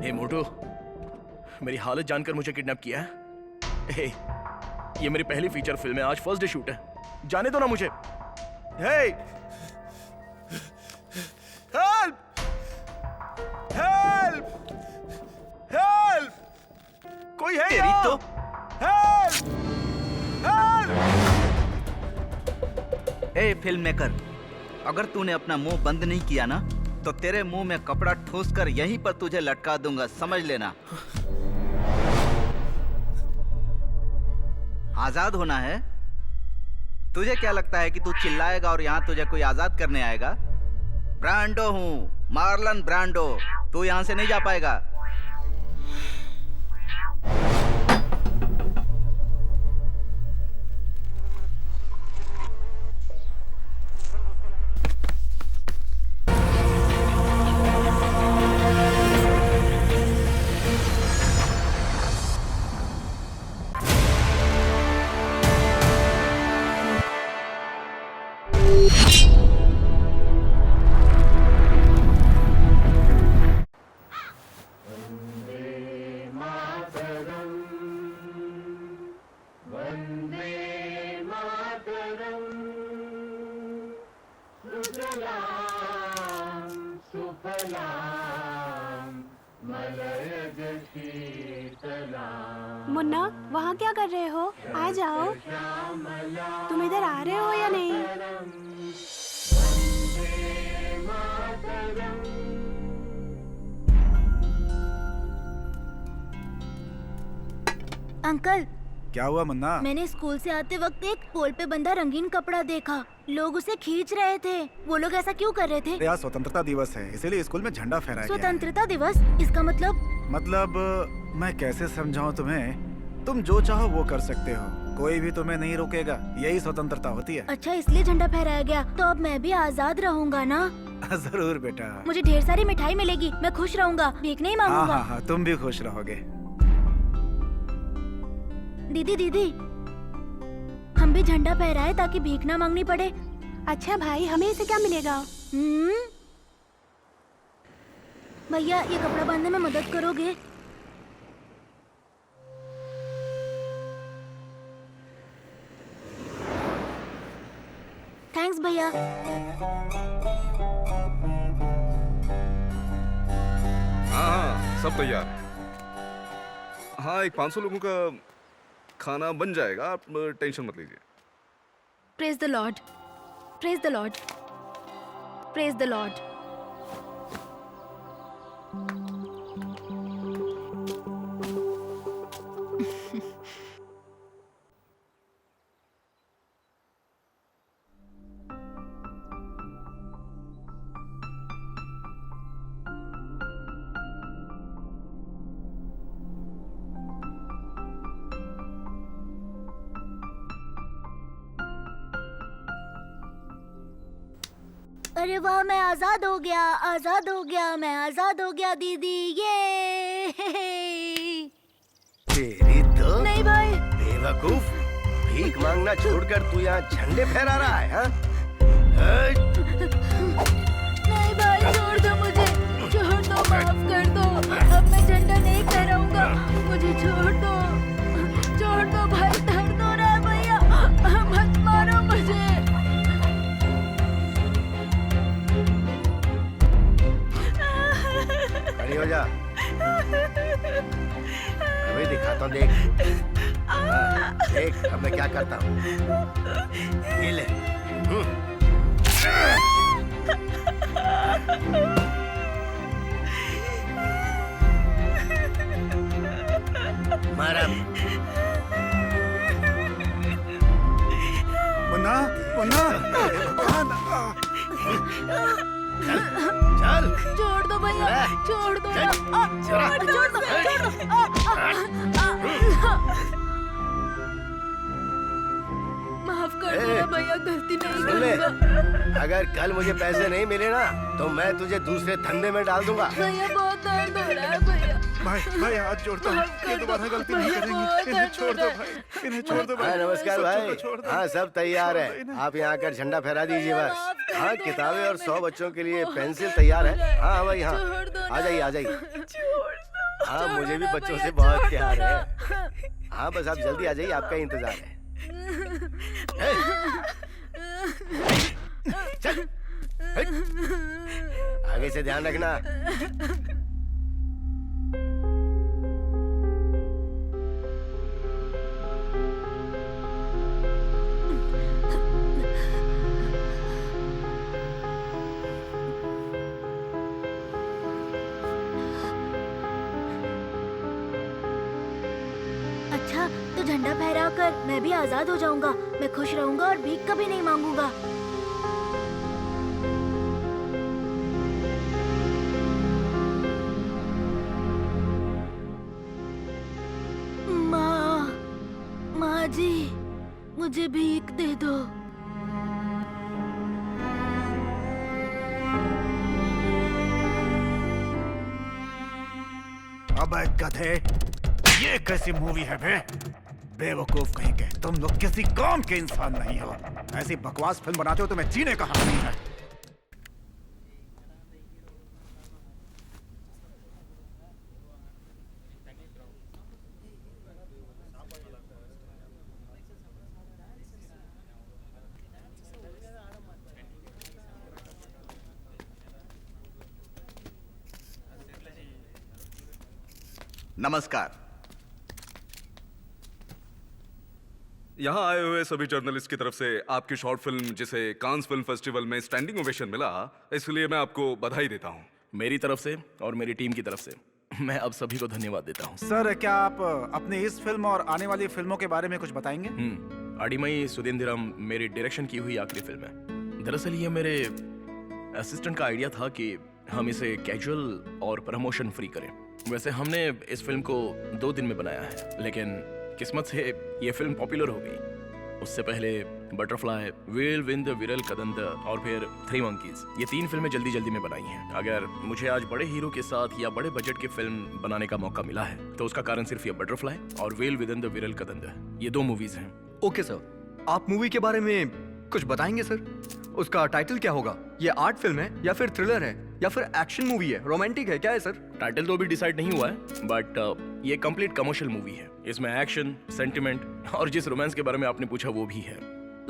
हे मोटू, मेरी हालत जानकर मुझे किडनैप किया है? हे, ये मेरी पहली फीचर फिल्म है, आज फर्स्ट डे शूट है, जाने दो ना मुझे। हे, हेल्प! हेल्प! हेल्प! कोई है तेरी यहाँ? तो हेल्प! हेल्प! ए फिल्म मेकर, अगर तूने अपना मुंह बंद नहीं किया ना तो तेरे मुंह में कपड़ा ठूस कर यहीं पर तुझे लटका दूंगा, समझ लेना। आजाद होना है? तुझे क्या लगता है कि तू चिल्लाएगा और यहाँ तुझे कोई आजाद करने आएगा? ब्रांडो हूँ, मार्लन ब्रांडो, तू यहाँ से नहीं जा पाएगा। मुन्ना, वहाँ क्या कर रहे हो? आ जाओ। तुम इधर आ रहे हो या नहीं? अंकल, क्या हुआ मुन्ना? मैंने स्कूल से आते वक्त एक पोल पे बंधा रंगीन कपड़ा देखा। लोग उसे खींच रहे थे। वो लोग ऐसा क्यों कर रहे थे? आज स्वतंत्रता दिवस है, इसीलिए स्कूल में झंडा फहराया गया है। स्वतंत्रता दिवस? इसका मतलब मैं कैसे समझाऊं तुम्हें? तुम जो चाहो वो कर सकते हो, कोई भी तुम्हें नहीं रोकेगा, यही स्वतंत्रता होती है। अच्छा, इसलिए झंडा फहराया गया। तो अब मैं भी आजाद रहूंगा ना? जरूर बेटा। मुझे ढेर सारी मिठाई मिलेगी, मैं खुश रहूंगा, भीख नहीं हाँ मांगूंगा। हाँ हाँ, तुम भी खुश रहोगे। दीदी दीदी, हम भी झंडा फहराए ताकि भीख ना मांगनी पड़े। अच्छा भाई, हमें इसे क्या मिलेगा? भैया, ये कपड़ा बांधने में मदद करोगे? थैंक्स भैया। हाँ, सब तैयार है। हाँ, एक 500 लोगों का खाना बन जाएगा, आप टेंशन मत लीजिए। Praise the Lord, praise the Lord, praise the Lord. अरे वाह, मैं आजाद हो गया, आजाद हो गया, मैं आजाद हो गया दीदी, ये। तेरी तो नहीं भाई। बेवकूफ, भीख मांगना छोड़कर तू यहाँ झंडे फहरा रहा है, हाँ? नहीं भाई, छोड़ दो मुझे, छोड़ दो, माफ कर दो। अब मैं झंडा नहीं फहराऊंगा, मुझे छोड़ दो भाई, दर्द हो रहा है भैया, मत मारो मुझे। खड़ी हो जा, अभी दिखाता हूँ, देख। देख अब मैं क्या करता हूँ, ये ले। मारा। मुन्ना, मुन्ना, चल। छोड़ दो भैया, छोड़ दो, छोड़ दो। माफ कर दो भैया, गलती नहीं सुन ले, करूंगा। अगर कल मुझे पैसे नहीं मिले ना तो मैं तुझे दूसरे धंधे में डाल दूंगा। भैया बहुत दर्द हो रहा है भैया। भाई भाई हाथ जोड़ता हूँ, ये दोबारा गलती नहीं करेंगे, इन्हें छोड़ दो भाई, इन्हें छोड़ दो भाई। हाँ नमस्कार भाई, हाँ सब तैयार है, आप यहाँ आकर झंडा फहरा दीजिए बस। हाँ किताबें और 100 बच्चों के लिए पेंसिल तैयार है। हाँ भाई हाँ, आ जाइए आ जाइए। हाँ छोड़ो मुझे भी ना बच्चों भैया, से बहुत छोड़ दो प्यार ना। है। हाँ बस आप जल्दी आ जाइए, आपका ही इंतजार है। हे! चल हे! आगे से ध्यान रखना। अच्छा, तो झंडा फहरा कर मैं भी आजाद हो जाऊंगा। मैं खुश रहूंगा और भीख कभी नहीं मांगूंगा। माँ, माँ जी, मुझे भीख दे दो। अबे गधे, ये कैसी मूवी है बे? बेवकूफ कहीं के, तुम लोग किसी काम के इंसान नहीं हो। ऐसी बकवास फिल्म बनाते हो, तुम्हें जीने का हक नहीं है। नमस्कार। यहाँ आए हुए सभी जर्नलिस्ट की तरफ से आपकी शॉर्ट फिल्म जिसे कांस फिल्म फेस्टिवल में स्टैंडिंग ओवेशन मिला, इसलिए मैं आपको बधाई देता हूँ। मेरी तरफ से और मेरी टीम की तरफ से मैं अब सभी को धन्यवाद देता हूँ। सर, क्या आप अपनी इस फिल्म और आने वाली फिल्मों के बारे में कुछ बताएंगे? आडिमई सुधींद्रम मेरी डायरेक्शन की हुई आखिरी फिल्म है। दरअसल ये मेरे असिस्टेंट का आइडिया था कि हम इसे कैजुअल और प्रमोशन फ्री करें। वैसे हमने इस फिल्म को 2 दिन में बनाया है, लेकिन किस्मत से ये फिल्म पॉपुलर हो गई। उससे पहले बटरफ्लाई, वेल विंद विरल कदंद और फिर 3 मंकीज, ये 3 फिल्में जल्दी जल्दी में बनाई हैं। अगर मुझे आज बड़े हीरो के साथ या बड़े बजट की फिल्म बनाने का मौका मिला है तो उसका कारण सिर्फ ये बटरफ्लाई और वेल विदन द विरल कदंद, ये 2 मूवीज हैं। ओके सर, आप मूवी के बारे में कुछ बताएंगे सर? उसका टाइटल क्या होगा? ये आर्ट फिल्म है या फिर थ्रिलर है या फिर एक्शन मूवी है, रोमांटिक है, क्या है सर? टाइटल तो अभी डिसाइड नहीं हुआ है, बट ये कंप्लीट कमर्शियल मूवी है। इसमें एक्शन, सेंटिमेंट और जिस रोमांस के बारे में आपने पूछा वो भी है।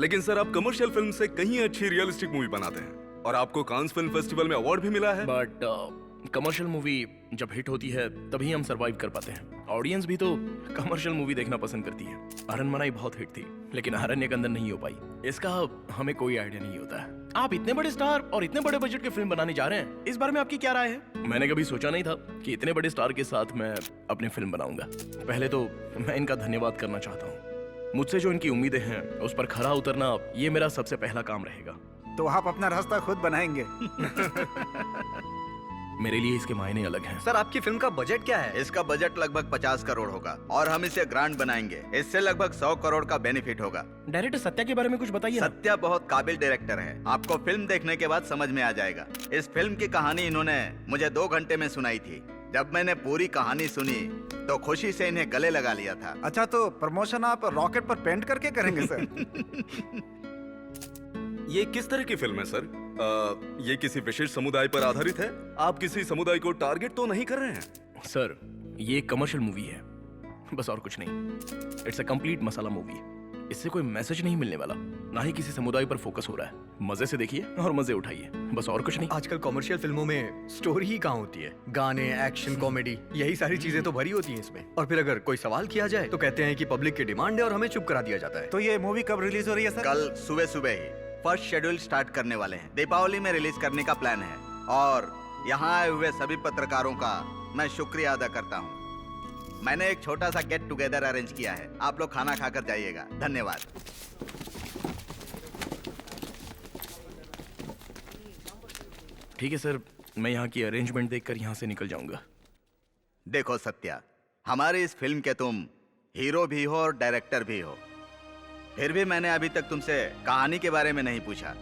लेकिन सर आप कमर्शियल फिल्म से कहीं अच्छी रियलिस्टिक मूवी बनाते हैं और आपको कांस फिल्म फेस्टिवल में अवार्ड भी मिला है। बट कमर्शियल मूवी जब हिट होती है तभी हम सरवाइव कर पाते हैं। ऑडियंस भी तो कमर्शियल मूवी देखना पसंद करती है। अरनमनाई बहुत हिट थी, लेकिन अरण्यकंदन नहीं हो पाई। इसका हमें कोई आइडिया नहीं होता है। आप इतने बड़े स्टार और इतने बड़े बजट की फिल्म बनाने जा रहे हैं, इस बारे में आपकी क्या राय है? मैंने कभी सोचा नहीं था कि इतने बड़े स्टार के साथ मैं अपनी फिल्म बनाऊंगा। पहले तो मैं इनका धन्यवाद करना चाहता हूँ। मुझसे जो इनकी उम्मीदें हैं उस पर खरा उतरना, ये मेरा सबसे पहला काम रहेगा। तो आप अपना रास्ता खुद बनाएंगे। मेरे लिए इसके मायने अलग हैं। सर आपकी फिल्म का बजट क्या है? इसका बजट लगभग 50 करोड़ होगा और हम इसे ग्रांड बनाएंगे। इससे लगभग 100 करोड़ का बेनिफिट होगा। डायरेक्टर सत्या के बारे में कुछ बताइए ना। सत्या बहुत काबिल डायरेक्टर है, आपको फिल्म देखने के बाद समझ में आ जाएगा। इस फिल्म की कहानी इन्होंने मुझे 2 घंटे में सुनाई थी। जब मैंने पूरी कहानी सुनी तो खुशी से इन्हें गले लगा लिया था। अच्छा, तो प्रमोशन आप रॉकेट पर पेंट करके करेंगे सर? ये किस तरह की फिल्म है सर? ये किसी विशेष समुदाय पर आधारित है? आप किसी समुदाय को टारगेट तो नहीं कर रहे हैं? सर, ये एक कमर्शियल मूवी है, बस और कुछ नहीं। It's a complete masala movie. इससे कोई मैसेज नहीं मिलने वाला, ना ही किसी समुदाय पर फोकस हो रहा है। मजे से देखिए और मजे उठाइए, बस और कुछ नहीं। आजकल कमर्शियल फिल्मों में स्टोरी ही कहाँ होती है? गाने, एक्शन, कॉमेडी, यही सारी चीजें तो भरी होती हैं इसमें। और फिर अगर कोई सवाल किया जाए तो कहते हैं कि पब्लिक की डिमांड है और हमें चुप करा दिया जाता है। तो ये मूवी कब रिलीज हो रही है सर? कल सुबह सुबह ही फर्स्ट शेड्यूल स्टार्ट करने वाले हैं। दीपावली में रिलीज करने का प्लान है और यहाँ आए हुए सभी पत्रकारों का मैं शुक्रिया अदा करता हूँ। मैंने एक छोटा सा गेट टुगेदर अरेंज किया है, आप लोग खाना खाकर जाइएगा। धन्यवाद। ठीक है सर, मैं यहाँ की अरेंजमेंट देखकर यहाँ से निकल जाऊंगा। देखो सत्या, हमारी इस फिल्म के तुम हीरो भी हो और डायरेक्टर भी हो, फिर भी मैंने अभी तक तुमसे कहानी के बारे में नहीं पूछा।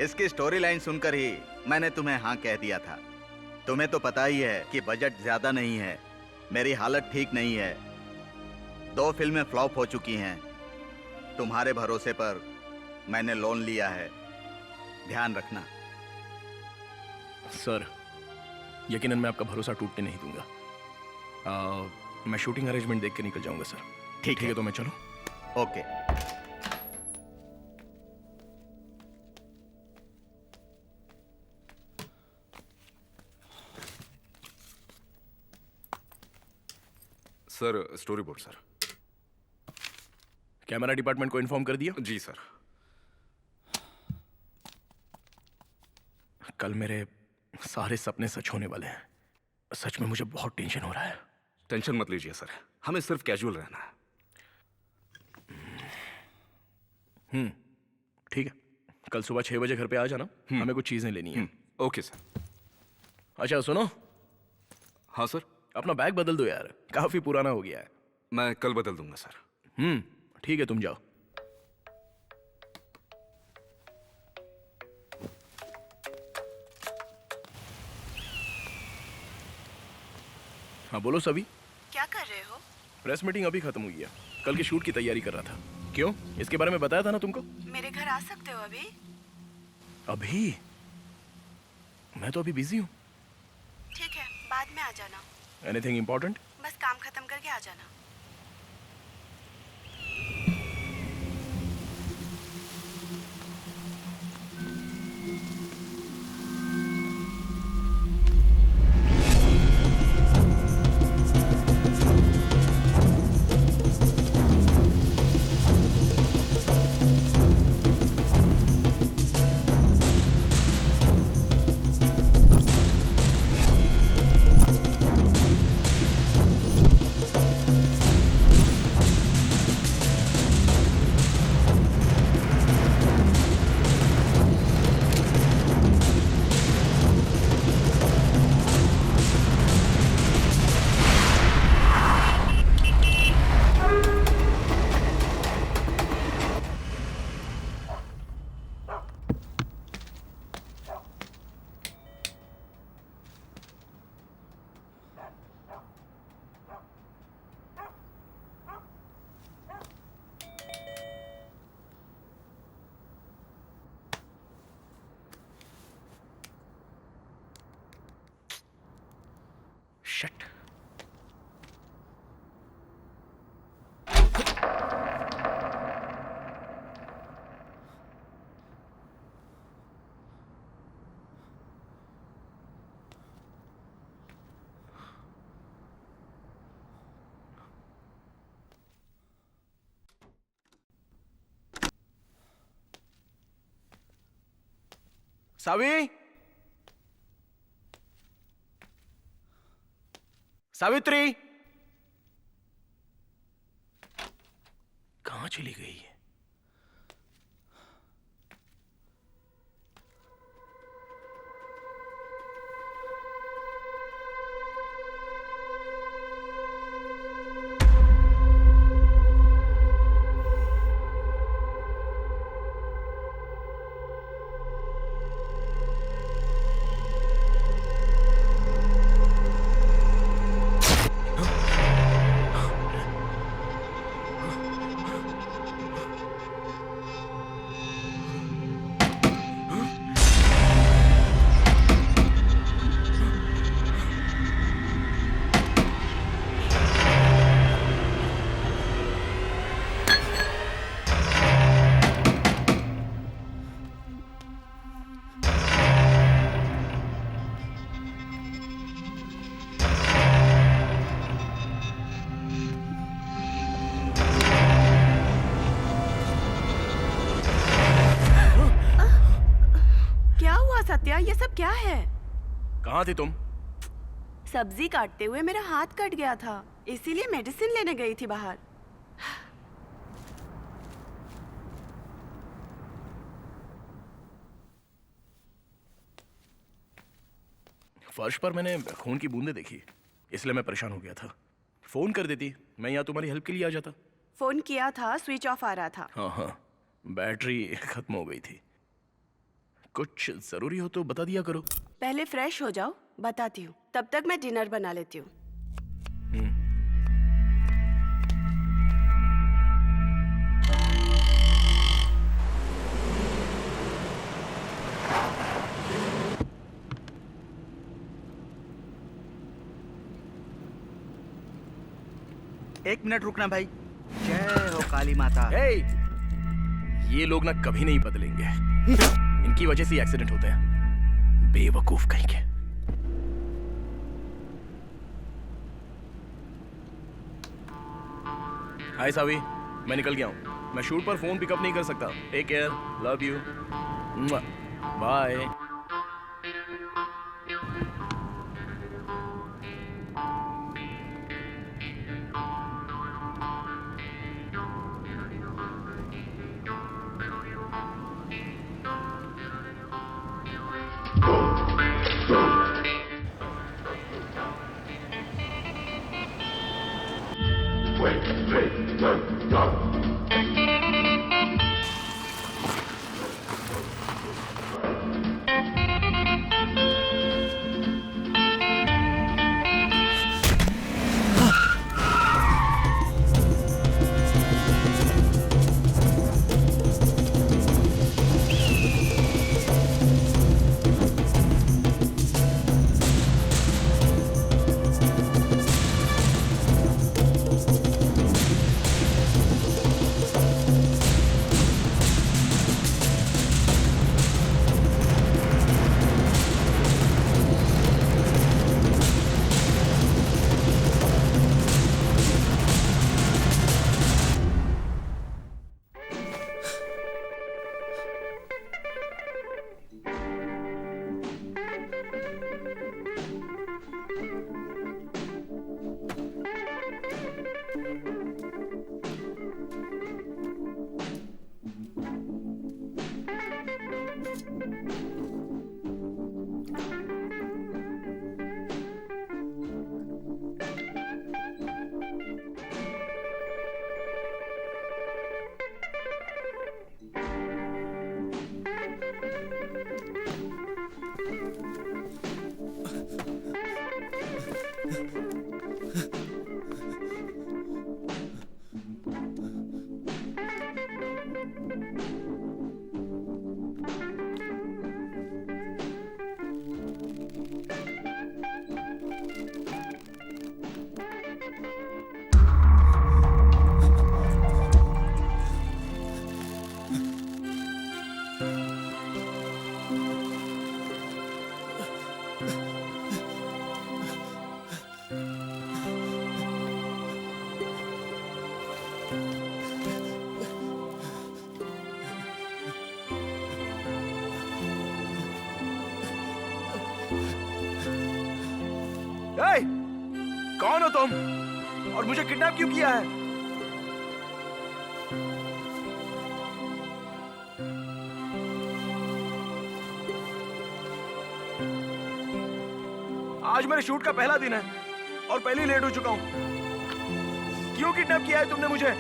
इसकी स्टोरी लाइन सुनकर ही मैंने तुम्हें हाँ कह दिया था। तुम्हें तो पता ही है कि बजट ज्यादा नहीं है, मेरी हालत ठीक नहीं है, 2 फिल्में फ्लॉप हो चुकी हैं। तुम्हारे भरोसे पर मैंने लोन लिया है, ध्यान रखना। सर, यकीनन मैं आपका भरोसा टूटने नहीं दूंगा। मैं शूटिंग अरेंजमेंट देख के निकल जाऊंगा सर। ठीक ठीक है है तो मैं चलूं? Okay. Sir story board sir. Camera department को इन्फॉर्म कर दिया? जी सर। कल मेरे सारे सपने सच होने वाले हैं। सच में मुझे बहुत टेंशन हो रहा है। टेंशन मत लीजिए सर, हमें सिर्फ कैजुअल रहना है। ठीक है, कल सुबह 6 बजे घर पे आ जाना, हमें कुछ चीजें लेनी है। Okay sir. अच्छा सुनो, हाँ सर। अपना बैग बदल दो यार, काफी पुराना हो गया है। मैं कल बदल दूंगा सर। ठीक है तुम जाओ। हाँ बोलो सभी। क्या कर रहे हो? प्रेस मीटिंग अभी खत्म हुई है, कल की शूट की तैयारी कर रहा था। क्यों, इसके बारे में बताया था ना तुमको? मेरे घर आ सकते हो अभी? अभी? मैं तो अभी बिजी हूँ। ठीक है, बाद में आ जाना। Anything important? बस काम खत्म करके आ जाना। Shit. सावी, सावित्री, कहाँ चली गई है? सत्या, ये सब क्या है? कहाँ थी तुम? सब्जी काटते हुए मेरा हाथ कट गया था, इसीलिए मेडिसिन लेने गई थी बाहर। फर्श पर मैंने खून की बूंदें देखी, इसलिए मैं परेशान हो गया था। फोन कर देती, मैं यहाँ तुम्हारी हेल्प के लिए आ जाता। फोन किया था, स्विच ऑफ आ रहा था। हाँ, बैटरी खत्म हो गई थी। कुछ जरूरी हो तो बता दिया करो। पहले फ्रेश हो जाओ, बताती हूँ। तब तक मैं डिनर बना लेती हूँ। एक मिनट रुकना भाई। जय हो काली माता। हे, ये लोग ना कभी नहीं बदलेंगे। इनकी वजह से एक्सीडेंट होते हैं, बेवकूफ कहीं के। हाय सावी, मैं निकल गया हूँ। मैं शूट पर फोन पिकअप नहीं कर सकता। Take care, love you, bye. Hey, कौन हो तुम और मुझे किडनैप क्यों किया है? आज मेरे शूट का पहला दिन है और पहले ही लेट हो चुका हूं। क्यों किडनैप किया है तुमने मुझे?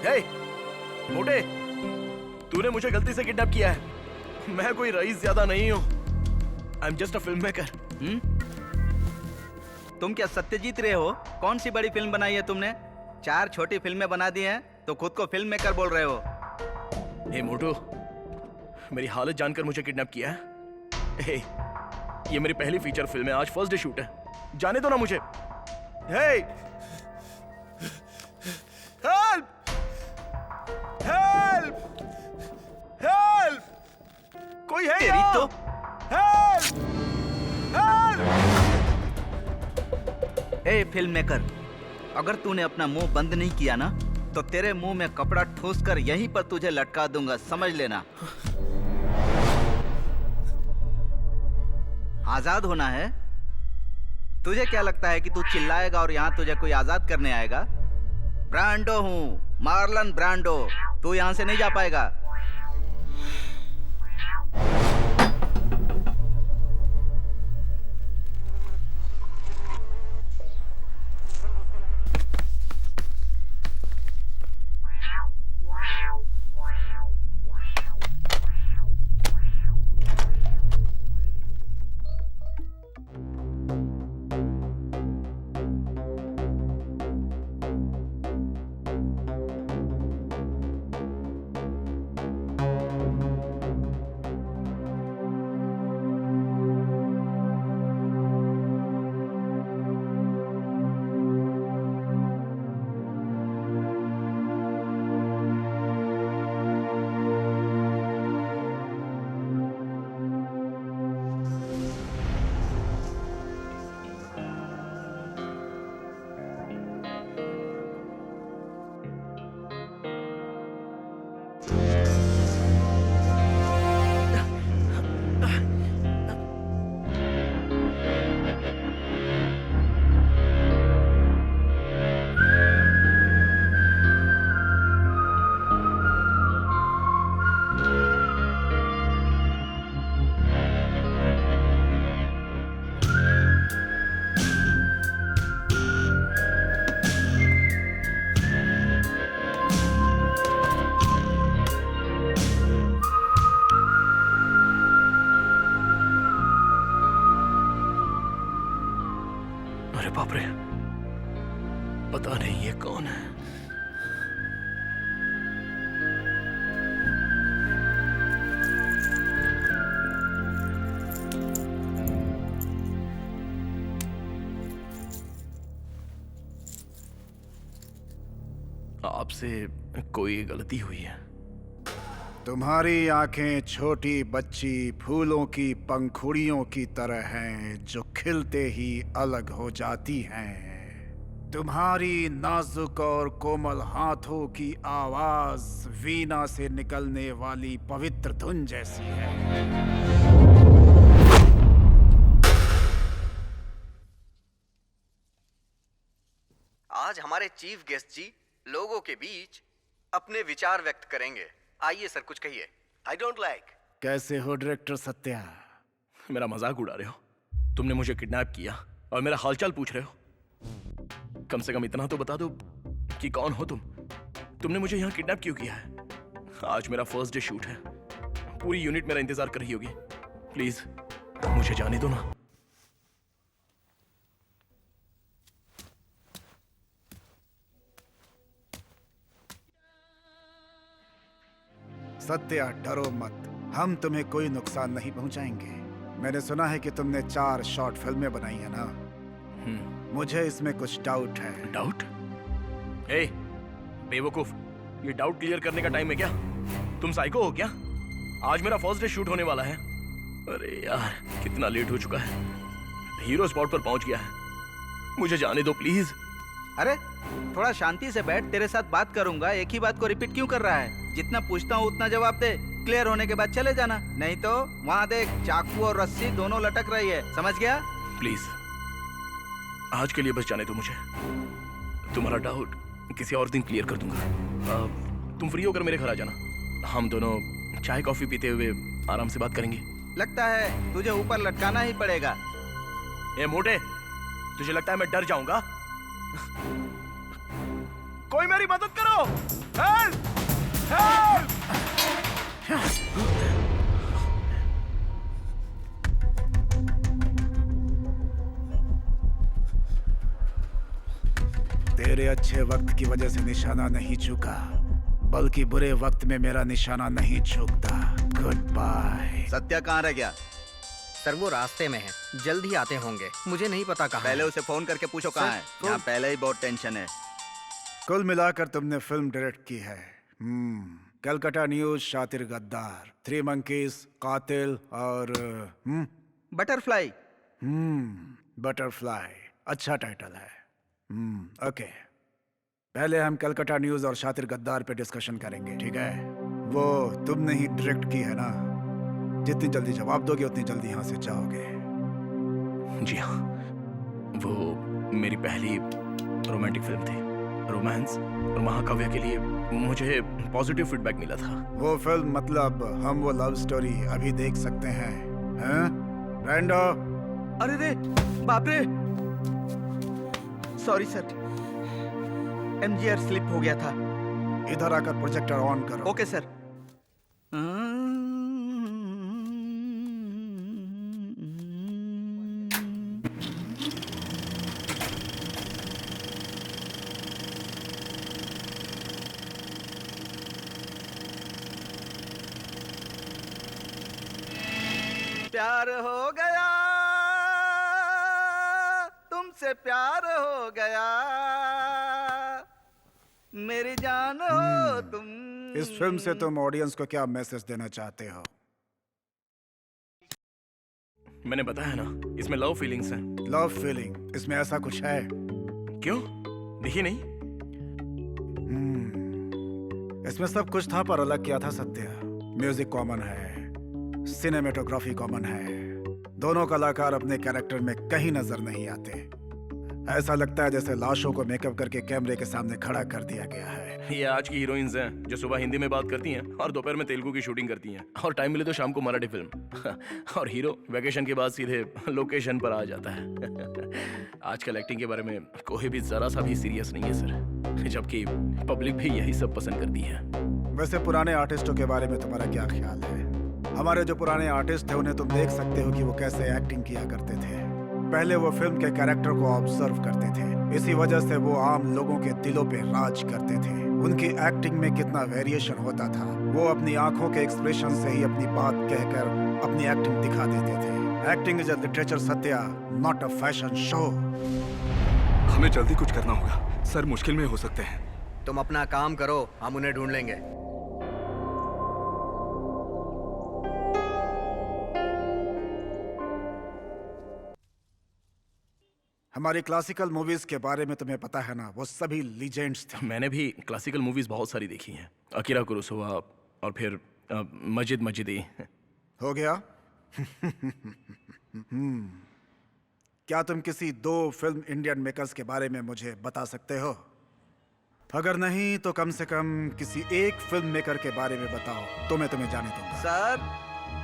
हे, मोटे, तूने मुझे गलती से किडनैप किया है। मैं कोई रईस ज्यादा नहीं हूं। I am just a film maker. तुम क्या सत्यजीत रे हो? कौन सी बड़ी फिल्म बनाई है तुमने? 4 छोटी फिल्में बना दी हैं तो खुद को फिल्म मेकर बोल रहे हो। हे मोटू, मेरी हालत जानकर मुझे किडनैप किया है? हे, ये मेरी पहली फीचर फिल्म है। आज फर्स्ट डे शूट है। जाने दो ना मुझे। हे, हेल्प! हेल्प! हेल्प! कोई है तेरी यहाँ? तो हेल्प! हेल्प! ए फिल्म मेकर, अगर तूने अपना मुंह बंद नहीं किया ना तो तेरे मुंह में कपड़ा ठूस कर यहीं पर तुझे लटका दूंगा, समझ लेना। आजाद होना है? तुझे क्या लगता है कि तू चिल्लाएगा और यहाँ तुझे कोई आजाद करने आएगा? ब्रांडो हूँ, मार्लन ब्रांडो। तू यहाँ से नहीं जा पाएगा। पता नहीं ये कौन है। आपसे कोई गलती हुई है। तुम्हारी आंखें छोटी बच्ची फूलों की पंखुड़ियों की तरह हैं जो खिलते ही अलग हो जाती हैं। तुम्हारी नाजुक और कोमल हाथों की आवाज वीणा से निकलने वाली पवित्र धुन जैसी है। आज हमारे चीफ गेस्ट जी लोगों के बीच अपने विचार व्यक्त करेंगे। आइए सर, कुछ कहिए। I don't like. कैसे हो डायरेक्टर सत्या? मेरा मजाक उड़ा रहे हो? तुमने मुझे किडनैप किया और मेरा हालचाल पूछ रहे हो? कम से कम इतना तो बता दो कि कौन हो तुम? तुमने मुझे यहाँ किडनैप क्यों किया है? आज मेरा फर्स्ट डे शूट है, पूरी यूनिट मेरा इंतजार कर रही होगी। प्लीज मुझे जाने दो ना। सत्या, डरो मत, हम तुम्हें कोई नुकसान नहीं पहुंचाएंगे। मैंने सुना है कि तुमने 4 शॉर्ट फिल्में बनाई है ना? मुझे इसमें कुछ डाउट है। डाउट? ए, बेवकूफ, ये डाउट क्लियर करने का टाइम है क्या? तुम साइको हो क्या? आज मेरा फर्स्ट डे शूट होने वाला है। अरे यार, कितना लेट हो चुका है। हीरो स्पॉट पर पहुंच गया है। मुझे जाने दो प्लीज। अरे थोड़ा शांति से बैठ, तेरे साथ बात करूंगा। एक ही बात को रिपीट क्यों कर रहा है? जितना पूछता हूँ उतना जवाब दे। क्लियर होने के बाद चले जाना, नहीं तो वहाँ देख, चाकू और रस्सी दोनों लटक रही है। समझ गया? प्लीज आज के लिए बस जाने दो मुझे। तुम्हारा डाउट किसी और दिन क्लियर कर दूंगा। तुम फ्री होकर मेरे घर आ जाना, हम दोनों चाय कॉफी पीते हुए आराम से बात करेंगे। लगता है तुझे ऊपर लटकाना ही पड़ेगा। ए मोटे, तुझे लगता है मैं डर जाऊंगा? कोई मेरी मदद करो! हेल्प! हेल्प! तेरे अच्छे वक्त की वजह से निशाना नहीं चूका, बल्कि बुरे वक्त में मेरा निशाना नहीं चूकता। Good bye. सत्या कहाँ रह गया? सर वो रास्ते में है, जल्द ही आते होंगे। मुझे नहीं पता कहाँ पहले है। उसे फोन करके पूछो कहाँ है। यहाँ पहले ही बहुत टेंशन है। कुल मिलाकर तुमने फिल्म डायरेक्ट की है। कलकत्ता न्यूज, शातिर गद्दार, 3 मंकीज, कातिल और बटरफ्लाई। बटरफ्लाई, अच्छा टाइटल है। ओके, पहले हम कलकत्ता न्यूज और शातिर गद्दार पे डिस्कशन करेंगे, ठीक है? वो तुमने ही डायरेक्ट की है ना? जितनी जल्दी जवाब दोगे उतनी जल्दी यहाँ से जाओगे। जी हाँ, वो मेरी पहली रोमांटिक फिल्म थी। रोमांस और महाकाव्य के लिए मुझे पॉजिटिव फीडबैक मिला था। वो फिल्म मतलब हम वो लव स्टोरी अभी देख सकते हैं, हैं? ब्रांडो? अरे रे, बाप रे, सॉरी सर, MGR स्लिप हो गया था। इधर आकर प्रोजेक्टर ऑन करो। Okay sir. प्यार हो गया, तुमसे प्यार हो गया, मेरी जान हो तुम। इस फिल्म से तुम ऑडियंस को क्या मैसेज देना चाहते हो? मैंने बताया ना, इसमें लव फीलिंग्स हैं। लव फीलिंग, इसमें ऐसा कुछ है? क्यों, देखिए नहीं? इसमें सब कुछ था पर अलग किया था सत्या। म्यूजिक कॉमन है, सिनेमेटोग्राफी कॉमन है, दोनों कलाकार अपने कैरेक्टर में कहीं नजर नहीं आते। ऐसा लगता है जैसे लाशों को मेकअप करके कैमरे के सामने खड़ा कर दिया गया है। ये आज की हीरोइंस हैं जो सुबह हिंदी में बात करती हैं और दोपहर में तेलुगु की शूटिंग करती हैं और टाइम मिले तो शाम को मराठी फिल्म। और हीरो वैकेशन के बाद सीधे लोकेशन पर आ जाता है। आजकल एक्टिंग के बारे में कोई भी जरा सा भी सीरियस नहीं है सर, जबकि पब्लिक भी यही सब पसंद करती है। वैसे पुराने आर्टिस्टों के बारे में तुम्हारा क्या ख्याल है? हमारे जो पुराने आर्टिस्ट थे उन्हें तुम देख सकते हो कि वो कैसे एक्टिंग किया करते थे। पहले वो फिल्म के कैरेक्टर को ऑब्जर्व करते थे, इसी वजह से वो आम लोगों के दिलों पे राज करते थे। उनकी एक्टिंग में कितना वेरिएशन होता था। वो अपनी आंखों के एक्सप्रेशन से ही अपनी बात कहकर अपनी एक्टिंग दिखा देते थे। Acting is a literature Satya, not a fashion show. हमें जल्दी कुछ करना होगा सर, मुश्किल में हो सकते हैं। तुम अपना काम करो, हम उन्हें ढूंढ लेंगे। हमारी क्लासिकल मूवीज के बारे में तुम्हें पता है ना, वो सभी लीजेंड्स थे। मैंने भी क्लासिकल मूवीज बहुत सारी देखी हैं, अकीरा कुरोसावा और फिर मजिद मजिदी। हो गया? क्या तुम किसी 2 फिल्म इंडियन मेकर्स के बारे में मुझे बता सकते हो? अगर नहीं तो कम से कम किसी एक फिल्म मेकर के बारे में बताओ तो मैं तुम्हें जाने दूंगा। सर,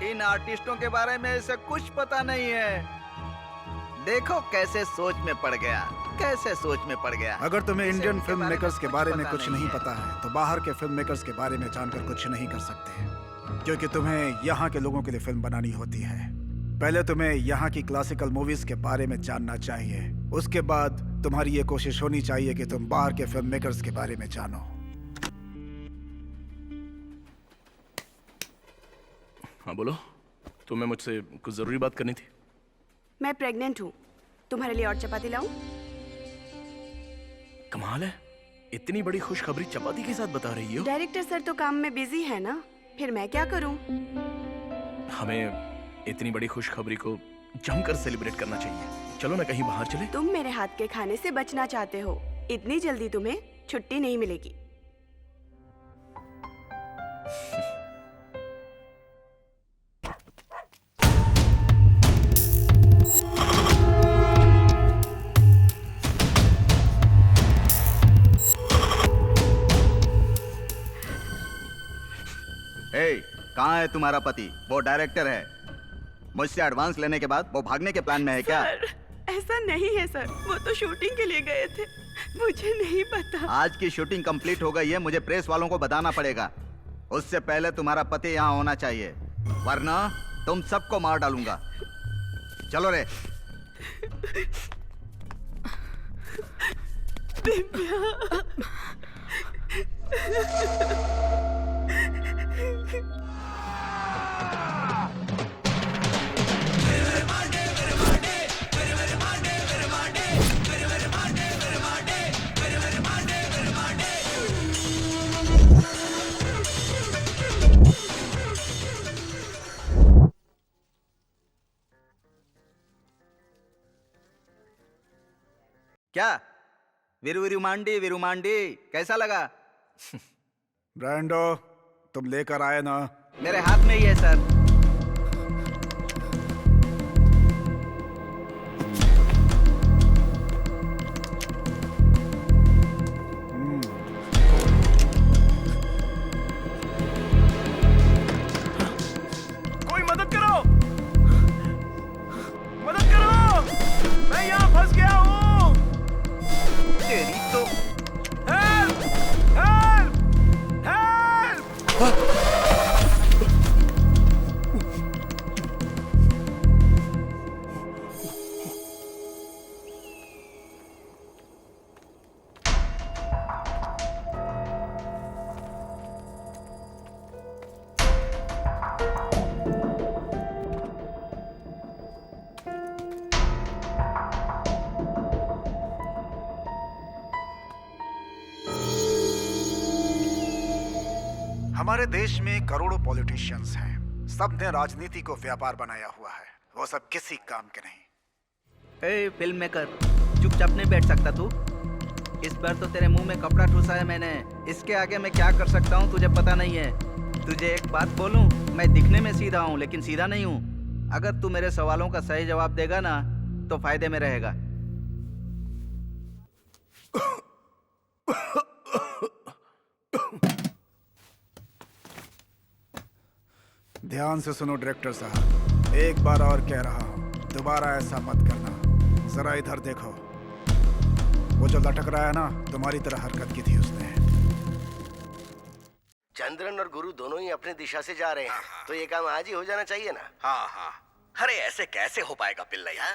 इन आर्टिस्टों के बारे में इसे कुछ पता नहीं है। देखो कैसे सोच में पड़ गया, कैसे सोच में पड़ गया। अगर तुम्हें इसे इंडियन उनके फिल्म बारे में मेकर्स के कुछ बारे में पता कुछ नहीं नहीं है। पता है तो बाहर के फिल्म मेकर्स के बारे में जानकर कुछ नहीं कर सकते, क्योंकि तुम्हें यहाँ के लोगों के लिए फिल्म बनानी होती है। पहले तुम्हें यहाँ की क्लासिकल मूवीज के बारे में जानना चाहिए, उसके बाद तुम्हारी ये कोशिश होनी चाहिए कि तुम बाहर के फिल्म मेकर्स के बारे में जानो। हाँ बोलो, तुम्हें मुझसे कुछ जरूरी बात करनी थी। मैं प्रेग्नेंट हूँ, तुम्हारे लिए और चपाती लाऊं? कमाल है, इतनी बड़ी खुशखबरी चपाती के साथ बता रही हो। डायरेक्टर सर तो काम में बिजी है ना, फिर मैं क्या करूं? हमें इतनी बड़ी खुशखबरी को जमकर सेलिब्रेट करना चाहिए। चलो ना कहीं बाहर चले। तुम मेरे हाथ के खाने से बचना चाहते हो, इतनी जल्दी तुम्हें छुट्टी नहीं मिलेगी। कहाँ है तुम्हारा पति? वो डायरेक्टर है। मुझसे एडवांस लेने के बाद वो भागने के प्लान में है क्या? सर, ऐसा नहीं है सर, वो तो शूटिंग के लिए गए थे, मुझे नहीं पता। आज की शूटिंग कंप्लीट हो गई है, मुझे प्रेस वालों को बताना पड़ेगा। उससे पहले तुम्हारा पति यहाँ होना चाहिए, वरना तुम सबको मार डालूंगा। चलो रे। क्या विरुमांडी कैसा लगा? ब्रांडो, तुम लेकर आए ना? मेरे हाथ में ही है सर। कोई मदद करो, मदद करो, मैं यहाँ फंस गया हूँ। तेरी तो हेल्प, हेल्प, हेल्प। हमारे देश में करोड़ों पॉलिटिशियंस हैं, सबने राजनीति को व्यापार बनाया हुआ है, वो सब किसी काम के नहीं। ए फिल्म मेकर, चुपचाप नहीं बैठ सकता तू? इस बार तो तेरे मुंह में कपड़ा ठूसा है मैंने, इसके आगे मैं क्या कर सकता हूँ तुझे पता नहीं है। तुझे एक बात बोलूं, मैं दिखने में सीधा हूँ लेकिन सीधा नहीं हूँ। अगर तू मेरे सवालों का सही जवाब देगा ना तो फायदे में रहेगा। ध्यान से सुनो डायरेक्टर साहब, एक बार और कह रहा हूँ, दोबारा ऐसा मत करना। जरा इधर देखो, वो जो लटक रहा है ना, तुम्हारी तरह हरकत की थी उसने। चंद्रन और गुरु दोनों ही अपनी दिशा से जा रहे हैं, तो ये काम आज ही हो जाना चाहिए ना। हाँ हाँ, अरे ऐसे कैसे हो पाएगा पिल्लैया?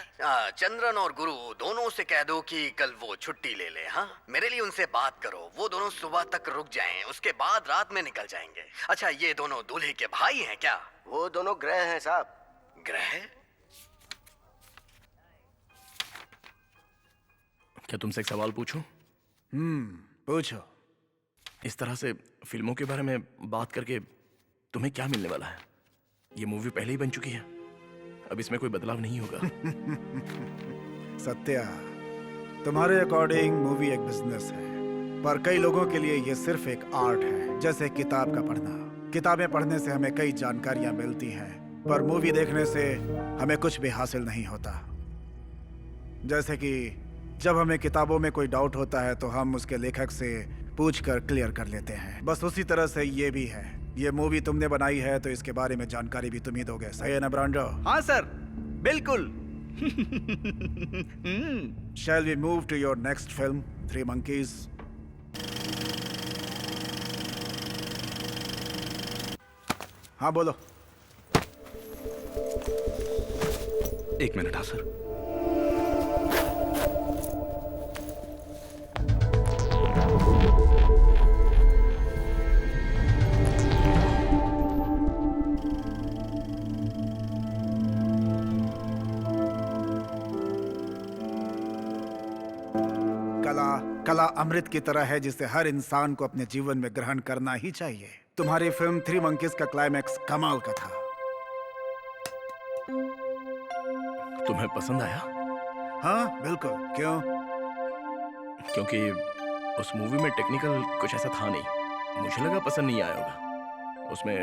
चंद्रन और गुरु दोनों से कह दो कि कल वो छुट्टी ले ले। हाँ, मेरे लिए उनसे बात करो। वो दोनों सुबह तक रुक जाएं, उसके बाद रात में निकल जाएंगे। अच्छा, ये दोनों दूल्हे के भाई हैं क्या? वो दोनों ग्रह हैं साहब। ग्रह? क्या तुमसे एक सवाल पूछूं? पूछो। इस तरह से फिल्मों के बारे में बात करके तुम्हें क्या मिलने वाला है? ये मूवी पहले ही बन चुकी है, अब इसमें कोई बदलाव नहीं होगा। सत्या, तुम्हारे अकॉर्डिंग मूवी एक बिजनेस है, पर कई लोगों के लिए ये सिर्फ एक आर्ट है, जैसे किताब का पढ़ना। किताबें पढ़ने से हमें कई जानकारियां मिलती हैं, पर मूवी देखने से हमें कुछ भी हासिल नहीं होता। जैसे कि जब हमें किताबों में कोई डाउट होता है तो हम उसके लेखक से पूछकर क्लियर कर लेते हैं। बस उसी तरह से ये भी है। ये मूवी तुमने बनाई है तो इसके बारे में जानकारी भी तुम ही दोगे, सही है ना ब्रांडो? हाँ सर, बिल्कुल। Shall we move to your next film, Three Monkeys? हाँ बोलो। 1 मिनट। हाँ सर। कला अमृत की तरह है जिसे हर इंसान को अपने जीवन में ग्रहण करना ही चाहिए। तुम्हारी फिल्म थ्री मंकीज का क्लाइमैक्स कमाल का था। तुम्हें पसंद आया? हाँ बिल्कुल। क्यों? क्योंकि उस मूवी में टेक्निकल कुछ ऐसा था नहीं, मुझे लगा पसंद नहीं आया होगा। उसमें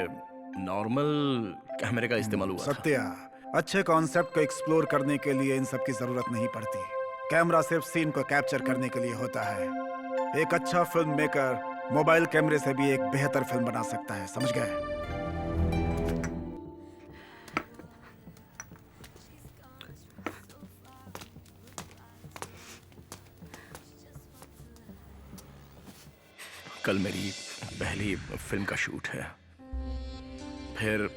नॉर्मल कैमरे का इस्तेमाल हुआ था। सत्या, अच्छे कॉन्सेप्ट को एक्सप्लोर करने के लिए इन सब की जरूरत नहीं पड़ती। कैमरा सिर्फ सीन को कैप्चर करने के लिए होता है। एक अच्छा फिल्म मेकर मोबाइल कैमरे से भी एक बेहतर फिल्म बना सकता है, समझ गए? कल मेरी पहली फिल्म का शूट है, फिर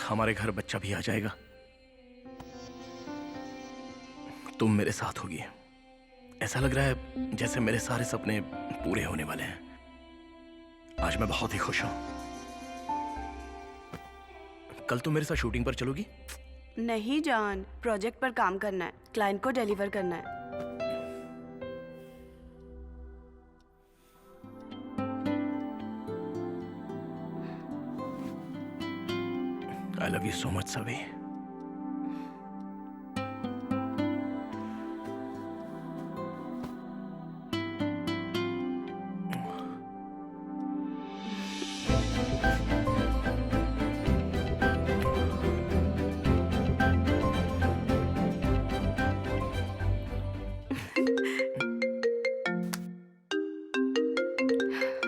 हमारे घर बच्चा भी आ जाएगा। तुम मेरे साथ होगी। ऐसा लग रहा है जैसे मेरे सारे सपने पूरे होने वाले हैं। आज मैं बहुत ही खुश हूं। कल तुम मेरे साथ शूटिंग पर चलोगी? नहीं जान, प्रोजेक्ट पर काम करना है, क्लाइंट को डिलीवर करना है। I love you so much, Savi.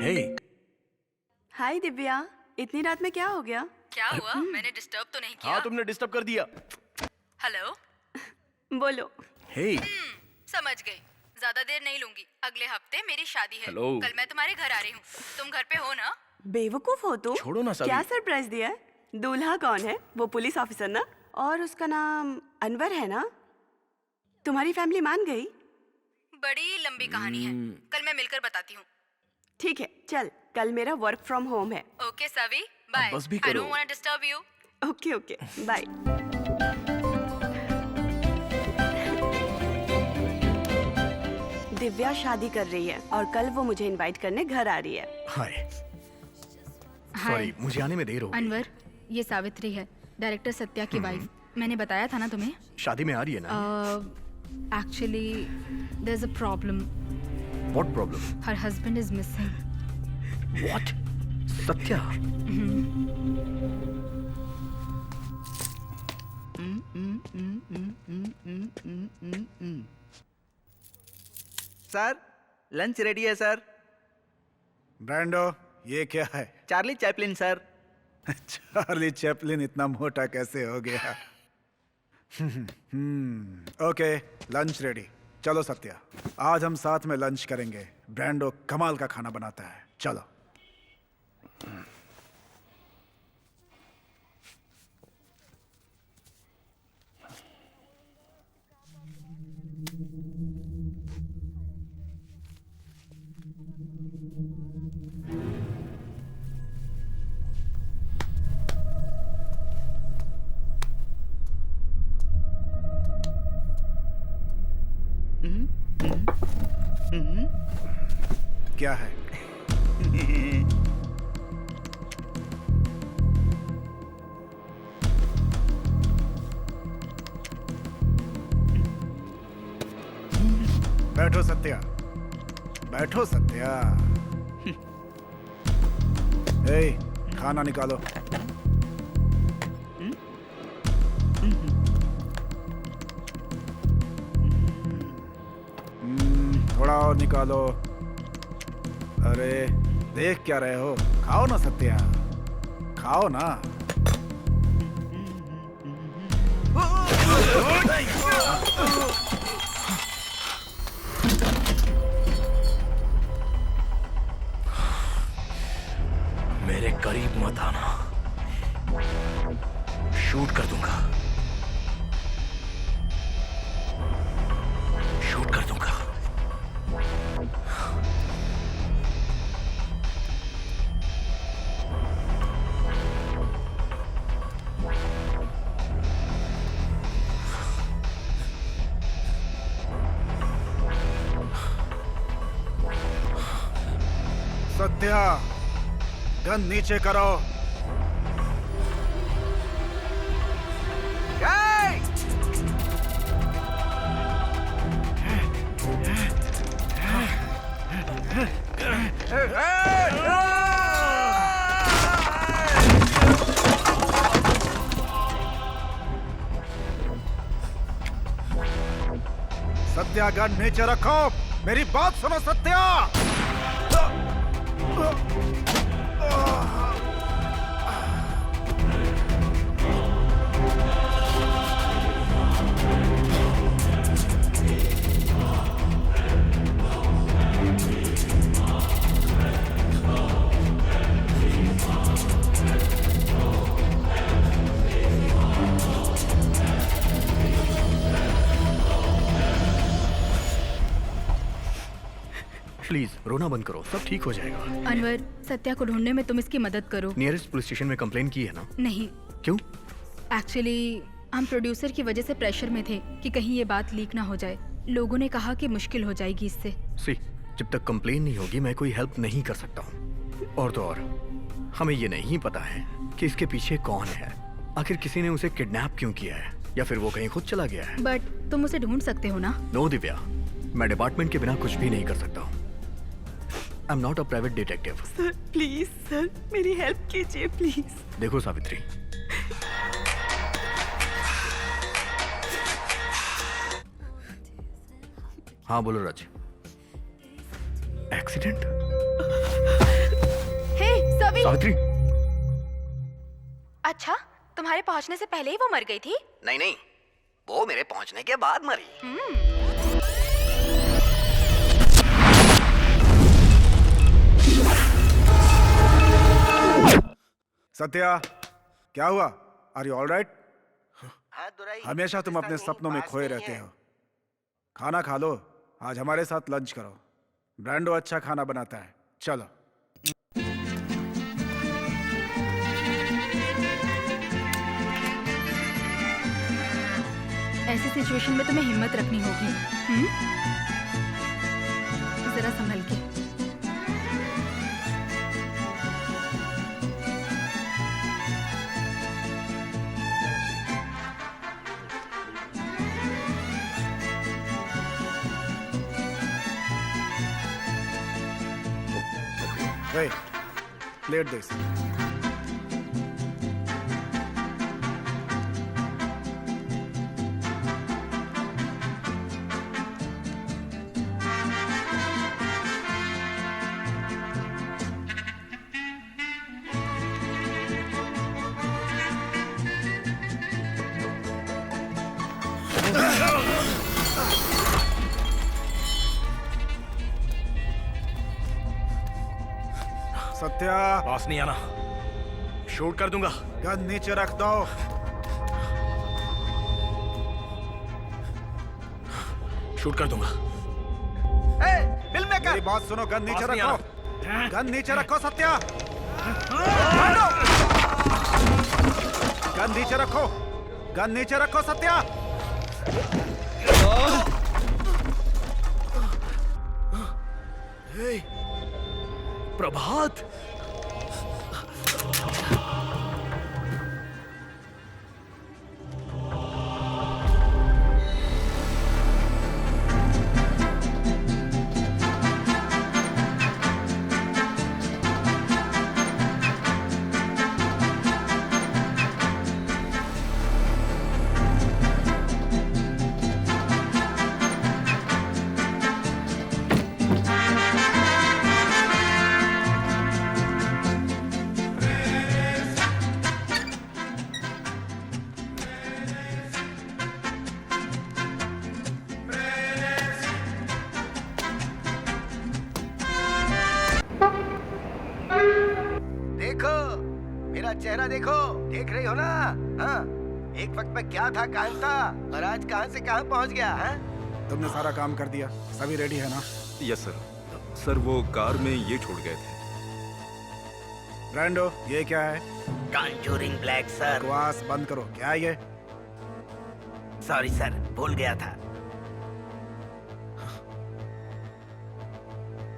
Hey. हाय दिव्या, इतनी रात में क्या हो गया? क्या हुआ? मैंने डिस्टर्ब तो नहीं किया? हाँ, तुमने डिस्टर्ब कर दिया। हेलो, बोलो। Hey. समझ गई। ज्यादा देर नहीं लूंगी। अगले हफ्ते मेरी शादी है। Hello. कल मैं तुम्हारे घर आ रही हूँ। तुम घर पे हो ना? बेवकूफ हो तुम। छोड़ो ना सभी। क्या सरप्राइज दिया है? दूल्हा कौन है? वो पुलिस ऑफिसर ना? और उसका नाम अनवर है ना? तुम्हारी फैमिली मान गई? बड़ी लंबी कहानी है, कल मैं मिलकर बताती हूँ। ठीक है, चल, कल मेरा वर्क फ्रॉम होम है। Okay Savi, bye. बस भी आई करो। Don't want to disturb you. Okay okay, bye. Divya शादी कर रही है और कल वो मुझे इनवाइट करने घर आ रही है। हाय। सॉरी, मुझे आने में देर हो गई। अनवर, ये सावित्री है, डायरेक्टर सत्या की वाइफ। मैंने बताया था ना तुम्हें? शादी में आ रही है ना? Actually there is a problem. What problem? Her husband is missing. What? Satya? Sir, lunch ready है सर। ब्रांडो, ये क्या है? Charlie Chaplin sir. Charlie Chaplin इतना मोटा कैसे हो गया? Okay, lunch ready. चलो सत्या, आज हम साथ में लंच करेंगे। ब्रांडो कमाल का खाना बनाता है, चलो। क्या है? बैठो सत्या, बैठो सत्या। ए, खाना निकालो। थोड़ा और निकालो। अरे देख क्या रहे हो? खाओ ना सत्या, खाओ ना। मेरे करीब मत आना, शूट कर दूंगा, शूट कर दूंगा। सत्या, गन नीचे करो। सत्या, गन नीचे रखो। मेरी बात सुनो सत्या। प्लीज रोना बंद करो, सब ठीक हो जाएगा। अनवर, सत्या को ढूंढने में तुम इसकी मदद करो। नियरेस्ट पुलिस स्टेशन में कंप्लेन की है ना? नहीं, क्यों? एक्चुअली हम प्रोड्यूसर की वजह से प्रेशर में थे कि कहीं ये बात लीक ना हो जाए। लोगों ने कहा कि मुश्किल हो जाएगी इससे। सी, जब तक कंप्लेन नहीं होगी मैं कोई हेल्प नहीं कर सकता हूँ। और तो और हमें ये नहीं पता है कि इसके पीछे कौन है। आखिर किसी ने उसे किडनैप क्यों किया है, या फिर वो कहीं खुद चला गया है। बट तुम उसे ढूंढ सकते हो ना? नो दिव्या, मैं डिपार्टमेंट के बिना कुछ भी नहीं कर सकता हूँ। I am not a private detective. Sir please, sir मेरी हेल्प कीजिए प्लीज। देखो सावित्री, हाँ बोलो राज। एक्सीडेंट? हे सवी! सावित्री, अच्छा, तुम्हारे पहुंचने से पहले ही वो मर गई थी? नहीं नहीं, वो मेरे पहुंचने के बाद मरी। सत्या, क्या हुआ? Are you all right? हमेशा तुम अपने सपनों में खोए रहते हो। खाना खा लो, आज हमारे साथ लंच करो। ब्रांडो अच्छा खाना बनाता है। चलो। ऐसी सिचुएशन में तुम्हें हिम्मत रखनी होगी। जरा संभल के। Hey, plate this. सत्या, पास नहीं आना, शूट कर दूंगा। गन नीचे रख दो। शूट कर दूंगा। मेरी बात सुनो, गन नीचे पास नहीं रखो। गन नीचे रखो सत्या। गन नीचे रखो। गन नीचे रखो सत्या। Hey! प्रभात, देखो मेरा चेहरा देखो, देख रही हो ना? हाँ, एक वक्त में क्या था, कहाँ था, और आज कहाँ से कहाँ पहुँच गया है? तुमने सारा काम कर दिया, सभी रेडी है ना? Yes sir. सर वो कार में ये छोड़ गए थे। ब्रांडो, ये क्या है? Conjuring black sir. बकवास बंद करो, क्या है ये? सॉरी सर, भूल गया था।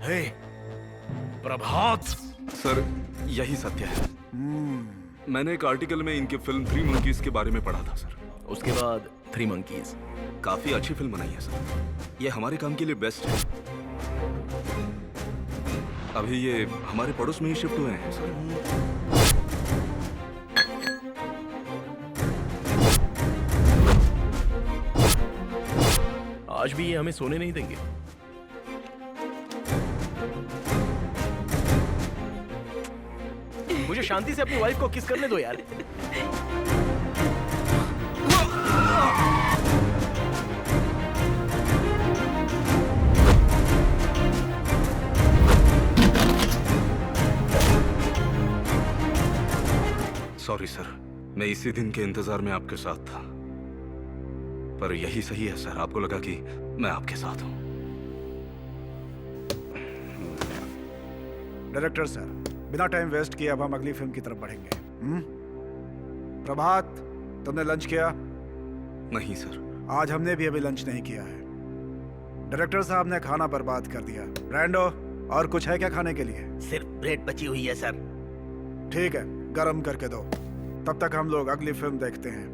हे प्रभात, सर यही सत्य है। मैंने एक आर्टिकल में इनके फिल्म थ्री मंकीज के बारे में पढ़ा था सर। उसके बाद थ्री मंकीज काफी अच्छी फिल्म बनाई है सर। ये हमारे काम के लिए बेस्ट है। अभी ये हमारे पड़ोस में ही शिफ्ट हुए हैं सर। आज भी ये हमें सोने नहीं देंगे। मुझे शांति से अपनी वाइफ को किस करने दो यार। सॉरी सर, मैं इसी दिन के इंतजार में आपके साथ था, पर यही सही है सर। आपको लगा कि मैं आपके साथ हूं। डायरेक्टर सर, बिना टाइम वेस्ट किए अब हम अगली फिल्म की तरफ बढ़ेंगे। प्रभात, तुमने लंच किया? नहीं सर। आज हमने भी अभी लंच नहीं किया है। डायरेक्टर साहब ने खाना बर्बाद कर दिया। ब्रांडो, और कुछ है क्या खाने के लिए? सिर्फ ब्रेड बची हुई है सर। ठीक है, गरम करके दो। तब तक हम लोग अगली फिल्म देखते हैं,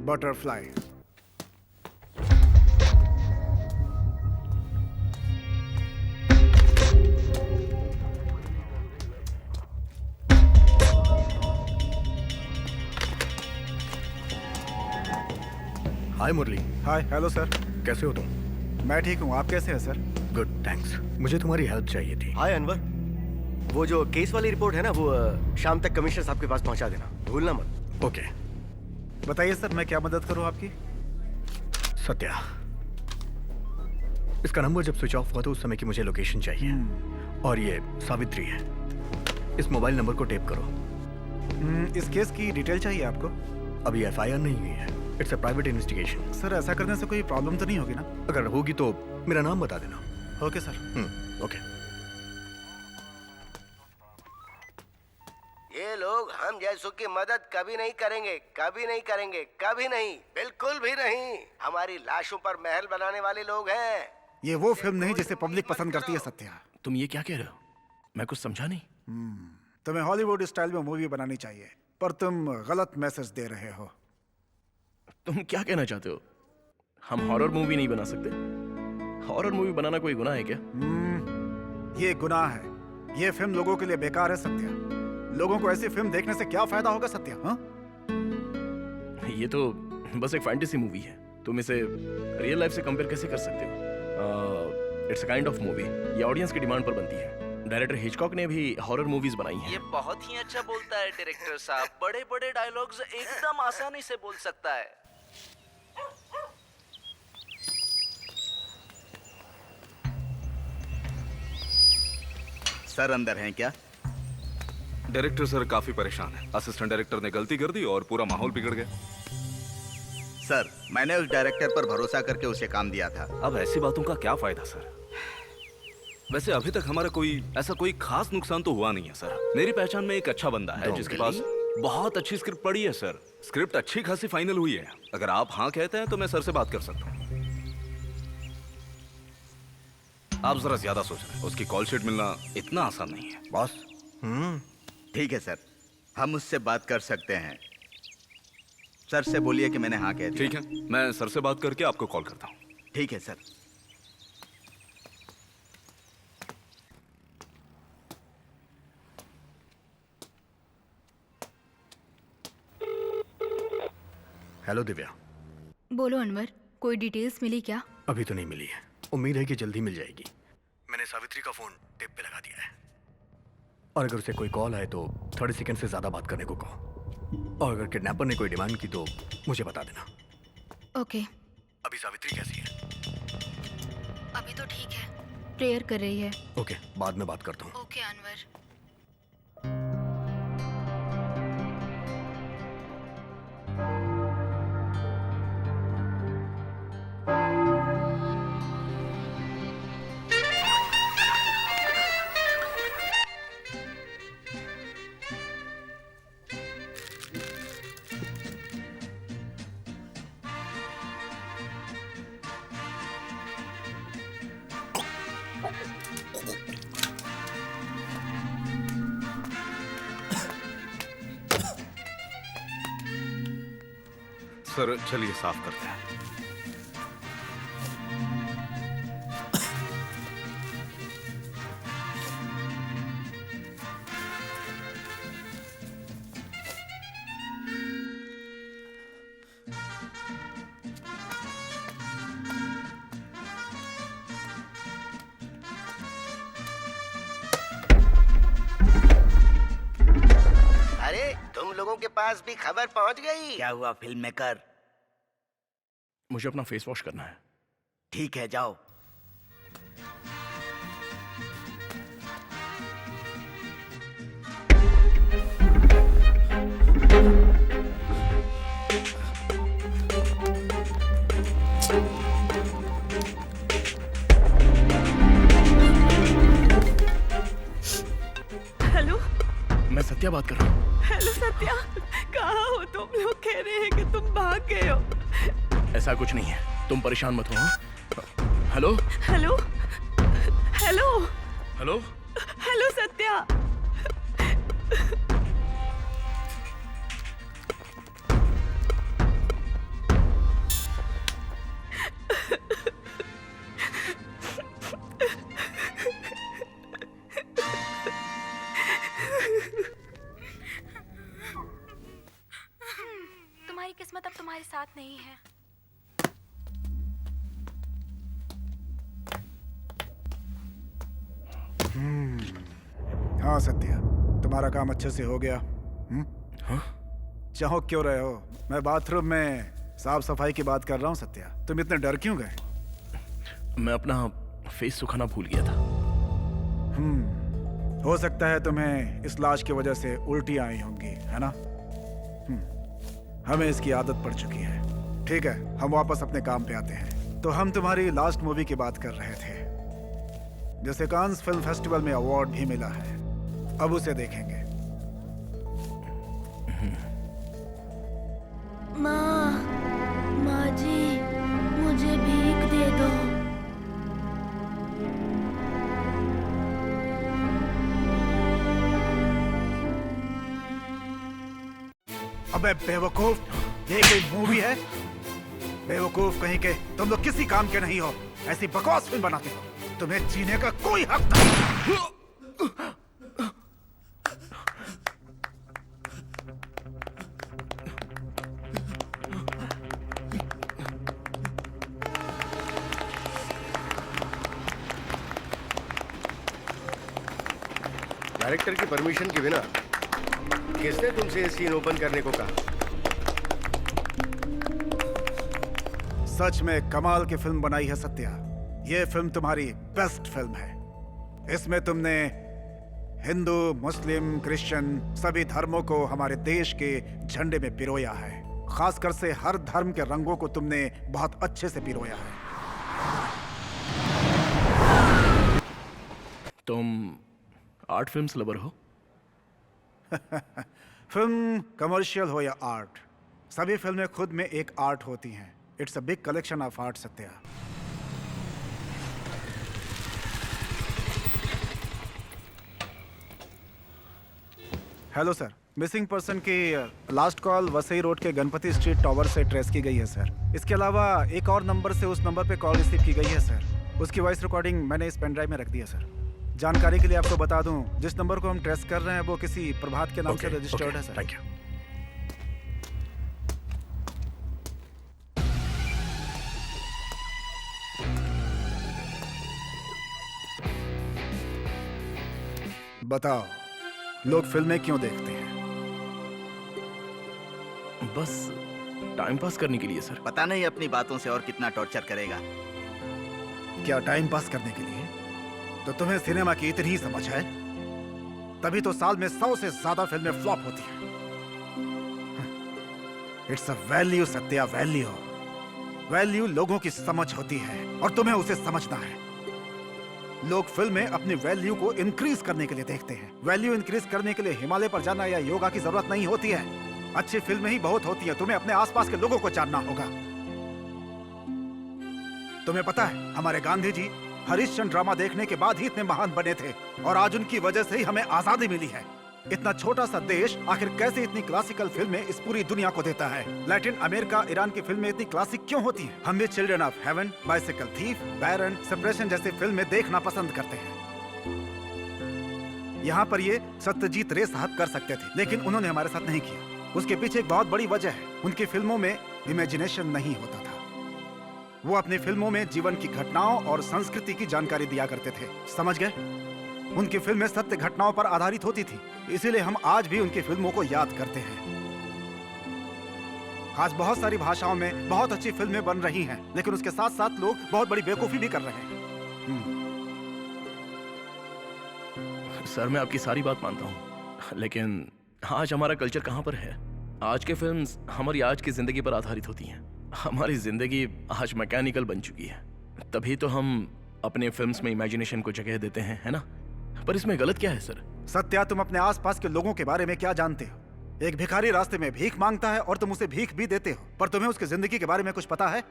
बटरफ्लाई। हाय मुरली। हाय, हेलो सर। कैसे हो तुम? मैं ठीक हूँ, आप कैसे हैं सर? Good, thanks. मुझे तुम्हारी हेल्प चाहिए थी। हाय अनवर, वो जो केस वाली रिपोर्ट है ना, वो शाम तक कमिश्नर साहब के पास पहुंचा देना, भूलना मत। ओके। बताइए सर, मैं क्या मदद करूँ आपकी? सत्या, इसका नंबर जब स्विच ऑफ हुआ तो उस समय की मुझे लोकेशन चाहिए। और ये सावित्री है। इस मोबाइल नंबर को टेप करो। इस केस की डिटेल चाहिए आपको? अभी एफआईआर नहीं हुई है। It's a private investigation. Sir, ऐसा करने से कोई प्रॉब्लम तो नहीं होगी ना? अगर होगी तो मेरा नाम बता देना। Okay sir. ओके। ये लोग हम जैसों की मदद कभी नहीं करेंगे, कभी नहीं करेंगे, कभी नहीं, बिल्कुल भी नहीं। हमारी लाशों पर महल बनाने वाले लोग हैं। ये वो फिल्म नहीं जिसे पब्लिक पसंद करती है सत्या। तुम ये क्या कह रहे हो? मैं कुछ समझा नहीं। तुम्हें हॉलीवुड स्टाइल में मूवी बनानी चाहिए, पर तुम गलत मैसेज दे रहे हो। तुम क्या कहना चाहते हो? हम हॉरर मूवी नहीं बना सकते? हॉरर मूवी बनाना कोई गुनाह है क्या? ये गुनाह है। ये फिल्म लोगों के लिए बेकार है सत्या। लोगों को ऐसी फिल्म देखने से क्या फायदा होगा सत्या? हाँ? ये तो बस एक फैंटेसी मूवी है। तुम इसे रियल लाइफ से कंपेयर कैसे कर सकते हो? It's a kind of movie. ये ऑडियंस की डिमांड पर बनती है। डायरेक्टर हिचकॉक ने भी हॉरर मूवीज बनाई हैं। ये बहुत ही अच्छा बोलता है डायरेक्टर साहब। बड़े बड़े डायलॉग्स एकदम आसानी से बोल सकता है। सर अंदर हैं क्या? डायरेक्टर सर काफी परेशान है। असिस्टेंट डायरेक्टर ने गलती कर दी और पूरा माहौल बिगड़ गया। सर, मैंने उस डायरेक्टर पर भरोसा करके उसे काम दिया था। अब ऐसी बातों का क्या फायदा सर? वैसे अभी तक हमारा कोई खास नुकसान तो हुआ नहीं है सर। मेरी पहचान में एक अच्छा बंदा है जिसके पास बहुत अच्छी स्क्रिप्ट पड़ी है सर। स्क्रिप्ट अच्छी खासी फाइनल हुई है। अगर आप हाँ कहते हैं तो मैं सर से बात कर सकता हूँ। आप जरा ज्यादा सोच रहे हैं। उसकी कॉल शीट मिलना इतना आसान नहीं है बॉस। ठीक है सर, हम उससे बात कर सकते हैं। सर से बोलिए कि मैंने हाँ कह दिया। ठीक है, मैं सर से बात करके आपको कॉल करता हूँ। ठीक है सर। हेलो दिव्या। बोलो अनवर, कोई डिटेल्स मिली क्या? अभी तो नहीं मिली है, उम्मीद है कि जल्दी मिल जाएगी। मैंने सावित्री का फोन टेप पे लगा दिया है, और अगर उसे कोई कॉल आए तो 30 सेकंड से ज्यादा बात करने को कहो। और अगर किडनैपर ने कोई डिमांड की तो मुझे बता देना। ओके। अभी सावित्री कैसी है? अभी तो ठीक है, प्रेयर कर रही है। ओके, बाद में बात करता हूँ। ओके अनवर। सर चलिए साफ करते हैं। अरे तुम लोगों के पास भी खबर पहुंच गई? क्या हुआ फिल्म मेकर? मुझे अपना फेस वॉश करना है। ठीक है, जाओ। हेलो, मैं सत्या बात कर रहा हूँ। हेलो सत्या, कहाँ हो तुम? लोग कह रहे हैं कि तुम भाग गए हो। ऐसा कुछ नहीं है, तुम परेशान मत हो। हाँ? Hello hello hello hello hello Satya. तुम्हारी किस्मत अब तुम्हारे साथ नहीं है। हाँ सत्या, तुम्हारा काम अच्छे से हो गया। हाँ? चौंक क्यों रहे हो? मैं बाथरूम में साफ सफाई की बात कर रहा हूँ सत्या। तुम इतने डर क्यों गए? मैं अपना फेस सुखाना भूल गया था। हो सकता है तुम्हें इस लाश की वजह से उल्टी आई होंगी, है ना? हमें इसकी आदत पड़ चुकी है। ठीक है, हम वापस अपने काम पे आते हैं। तो हम तुम्हारी लास्ट मूवी की बात कर रहे थे, जिसे कांस फिल्म फेस्टिवल में अवार्ड भी मिला है। अब उसे देखेंगे। माँ जी, मुझे भीख दे दो। अबे बेवकूफ, ये कोई मूवी है? बेवकूफ कहीं के, तुम लोग किसी काम के नहीं हो। ऐसी बकवास फिल्म बनाते हो, तुम्हें जीने का कोई हक नहीं। डायरेक्टर की परमिशन के बिना किसने तुमसे ये सीन ओपन करने को कहा? सच में कमाल की फिल्म बनाई है सत्या। ये फिल्म तुम्हारी बेस्ट फिल्म है। इसमें तुमने हिंदू, मुस्लिम, क्रिश्चियन सभी धर्मों को हमारे देश के झंडे में पिरोया है। खासकर से हर धर्म के रंगों को तुमने बहुत अच्छे से पिरोया है। तुम आर्ट फिल्म्स लवर हो? फिल्म कमर्शियल हो या आर्ट, सभी फिल्में खुद में एक आर्ट होती हैं। It's a big collection of art Satya. Hello sir, missing person की लास्ट कॉल वसई रोड के गणपति स्ट्रीट टावर से ट्रेस की गई है सर। इसके अलावा एक और नंबर से उस नंबर पे कॉल रिसीव की गई है सर। उसकी वॉइस रिकॉर्डिंग मैंने इस पेन ड्राइव में रख दी है सर। जानकारी के लिए आपको बता दूं, जिस नंबर को हम ट्रेस कर रहे हैं वो किसी प्रभात के नाम से रजिस्टर्ड है सर। Thank you. बताओ, लोग फिल्में क्यों देखते हैं? बस टाइम पास करने के लिए सर। पता नहीं अपनी बातों से और कितना टॉर्चर करेगा। क्या टाइम पास करने के लिए? तो तुम्हें सिनेमा की इतनी ही समझ है? तभी तो साल में 100 से ज्यादा फिल्में फ्लॉप होती हैं। It's a value Satya, value. Value लोगों की समझ होती है और तुम्हें उसे समझना है। लोग फिल्में अपनी वैल्यू को इंक्रीज करने के लिए देखते हैं। वैल्यू इंक्रीज करने के लिए हिमालय पर जाना या योगा की जरूरत नहीं होती है। अच्छी फिल्में ही बहुत होती हैं। तुम्हें अपने आसपास के लोगों को जानना होगा। तुम्हें पता है, हमारे गांधी जी हरिश्चंद्र ड्रामा देखने के बाद ही इतने महान बने थे और आज उनकी वजह से ही हमें आजादी मिली है। इतना छोटा सा देश आखिर कैसे इतनी क्लासिकल फिल्में इस पूरी दुनिया को देता है? लैटिन अमेरिका, ईरान की फिल्में इतनी क्लासिक क्यों होती हैं? हम भी children of heaven, bicycle thief, Baran, separation जैसी फिल्में देखना पसंद करते हैं। यहाँ पर ये सत्यजीत रे साहब कर सकते थे, लेकिन उन्होंने हमारे साथ नहीं किया। उसके पीछे एक बहुत बड़ी वजह है, उनकी फिल्मों में इमेजिनेशन नहीं होता था। वो अपनी फिल्मों में जीवन की घटनाओं और संस्कृति की जानकारी दिया करते थे। समझ गए? उनकी फिल्में सत्य घटनाओं पर आधारित होती थी, इसीलिए हम आज भी उनकी फिल्मों को याद करते हैं। आज बहुत सारी भाषाओं में बहुत अच्छी फिल्में बन रही हैं, लेकिन उसके साथ साथ लोग बहुत बड़ी बेवकूफी भी कर रहे हैं। सर, मैं आपकी सारी बात मानता हूँ, लेकिन आज हमारा कल्चर कहाँ पर है? आज के फिल्म्स हमारी आज की जिंदगी पर आधारित होती हैं। हमारी जिंदगी आज मैकेनिकल बन चुकी है, तभी तो हम अपने फिल्म्स में इमेजिनेशन को जगह देते हैं, है ना? पर इसमें गलत क्या है सर? सत्या, तुम अपने आसपास के लोगों के बारे में क्या जानते हो? एक भिखारी रास्ते में भीख मांगता है और तुम उसे भीख भी देते हो, पर तुम्हें उसकी जिंदगी के बारे में कुछ पता है?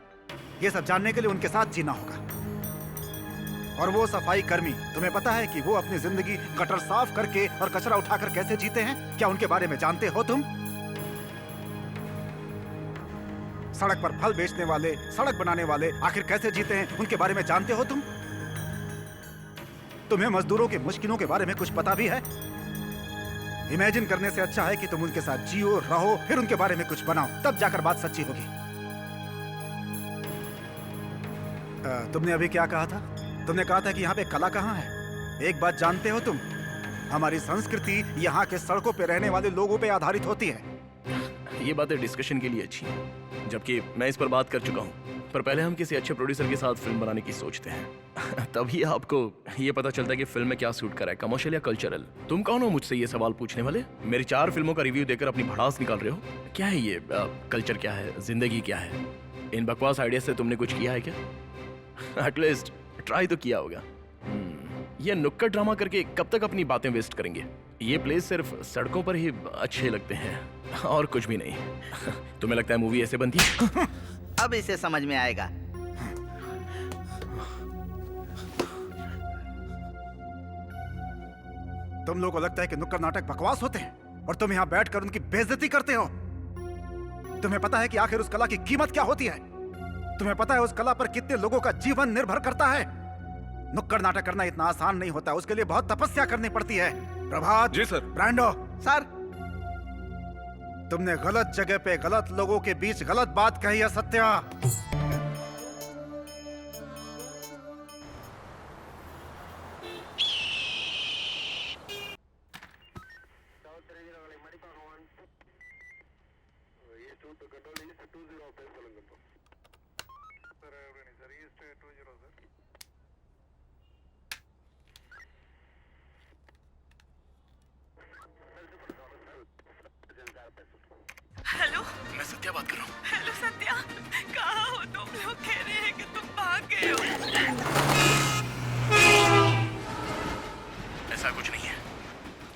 ये सब जानने के लिए उनके साथ जीना होगा। और वो सफाई कर्मी, तुम्हें पता है कि वो अपनी जिंदगी गटर साफ करके और कचरा उठाकर कैसे जीते हैं? क्या उनके बारे में जानते हो तुम? सड़क पर फल बेचने वाले, सड़क बनाने वाले आखिर कैसे जीते हैं, उनके बारे में जानते हो तुम? तुम्हें मजदूरों की मुश्किलों के बारे में कुछ पता भी है? इमेजिन करने से अच्छा है कि तुम उनके साथ जियो, रहो, फिर उनके बारे में कुछ बनाओ, तब जाकर बात सच्ची होगी। तुमने अभी क्या कहा था? तुमने कहा था कि यहाँ पे कला कहाँ है? एक बात जानते हो तुम, हमारी संस्कृति यहाँ के सड़कों पे रहने वाले लोगों पे आधारित होती है। ये बातें डिस्कशन के लिए अच्छी हैं, जबकि मैं इस पर बात कर चुका हूँ। पर पहले हम किसी अच्छे प्रोड्यूसर के साथ फिल्म बनाने की सोचते हैं तभी आपको ये पता चलता है कि फिल्म में क्या सूट करा है, कमर्शियल या कल्चरल। तुम कौन हो मुझसे ये सवाल पूछने वाले? मेरी 4 फिल्मों का रिव्यू देकर अपनी भड़ास निकाल रहे हो? क्या है ये? कल्चर क्या है? जिंदगी क्या है? इन बकवास आइडिया से तुमने कुछ किया है क्या? एटलीस्ट ट्राई तो किया होगा। ये नुक्कड़ ड्रामा करके कब तक अपनी बातें वेस्ट करेंगे? ये प्लेस सिर्फ सड़कों पर ही अच्छे लगते हैं और कुछ भी नहीं। तुम्हें लगता है मूवी ऐसे बनती है? अब इसे समझ में आएगा। तुम लोगों को लगता है कि नुक्कड़ नाटक बकवास होते हैं और तुम यहाँ बैठकर उनकी बेइज्जती करते हो। तुम्हें पता है कि आखिर उस कला की कीमत क्या होती है? तुम्हें पता है उस कला पर कितने लोगों का जीवन निर्भर करता है? नुक्कड़ नाटक करना इतना आसान नहीं होता, उसके लिए बहुत तपस्या करनी पड़ती है। प्रभात जी सर। ब्रांडो सर, तुमने गलत जगह पे गलत लोगों के बीच गलत बात कही है सत्या। हेलो, मैं सत्या बात कर रहा हूँ। हेलो सत्या, कहाँ हो तुम? लोग कह रहे हैं कि तुम भाग गए हो। ऐसा कुछ नहीं है,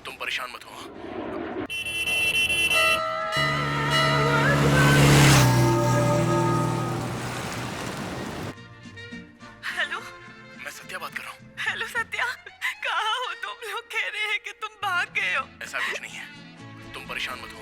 तुम परेशान मत हो। हेलो, मैं सत्या बात कर रहा हूँ। हेलो सत्या, कहाँ हो तुम? लोग कह रहे हैं कि तुम भाग गए हो। ऐसा कुछ नहीं है, परेशान मत हो।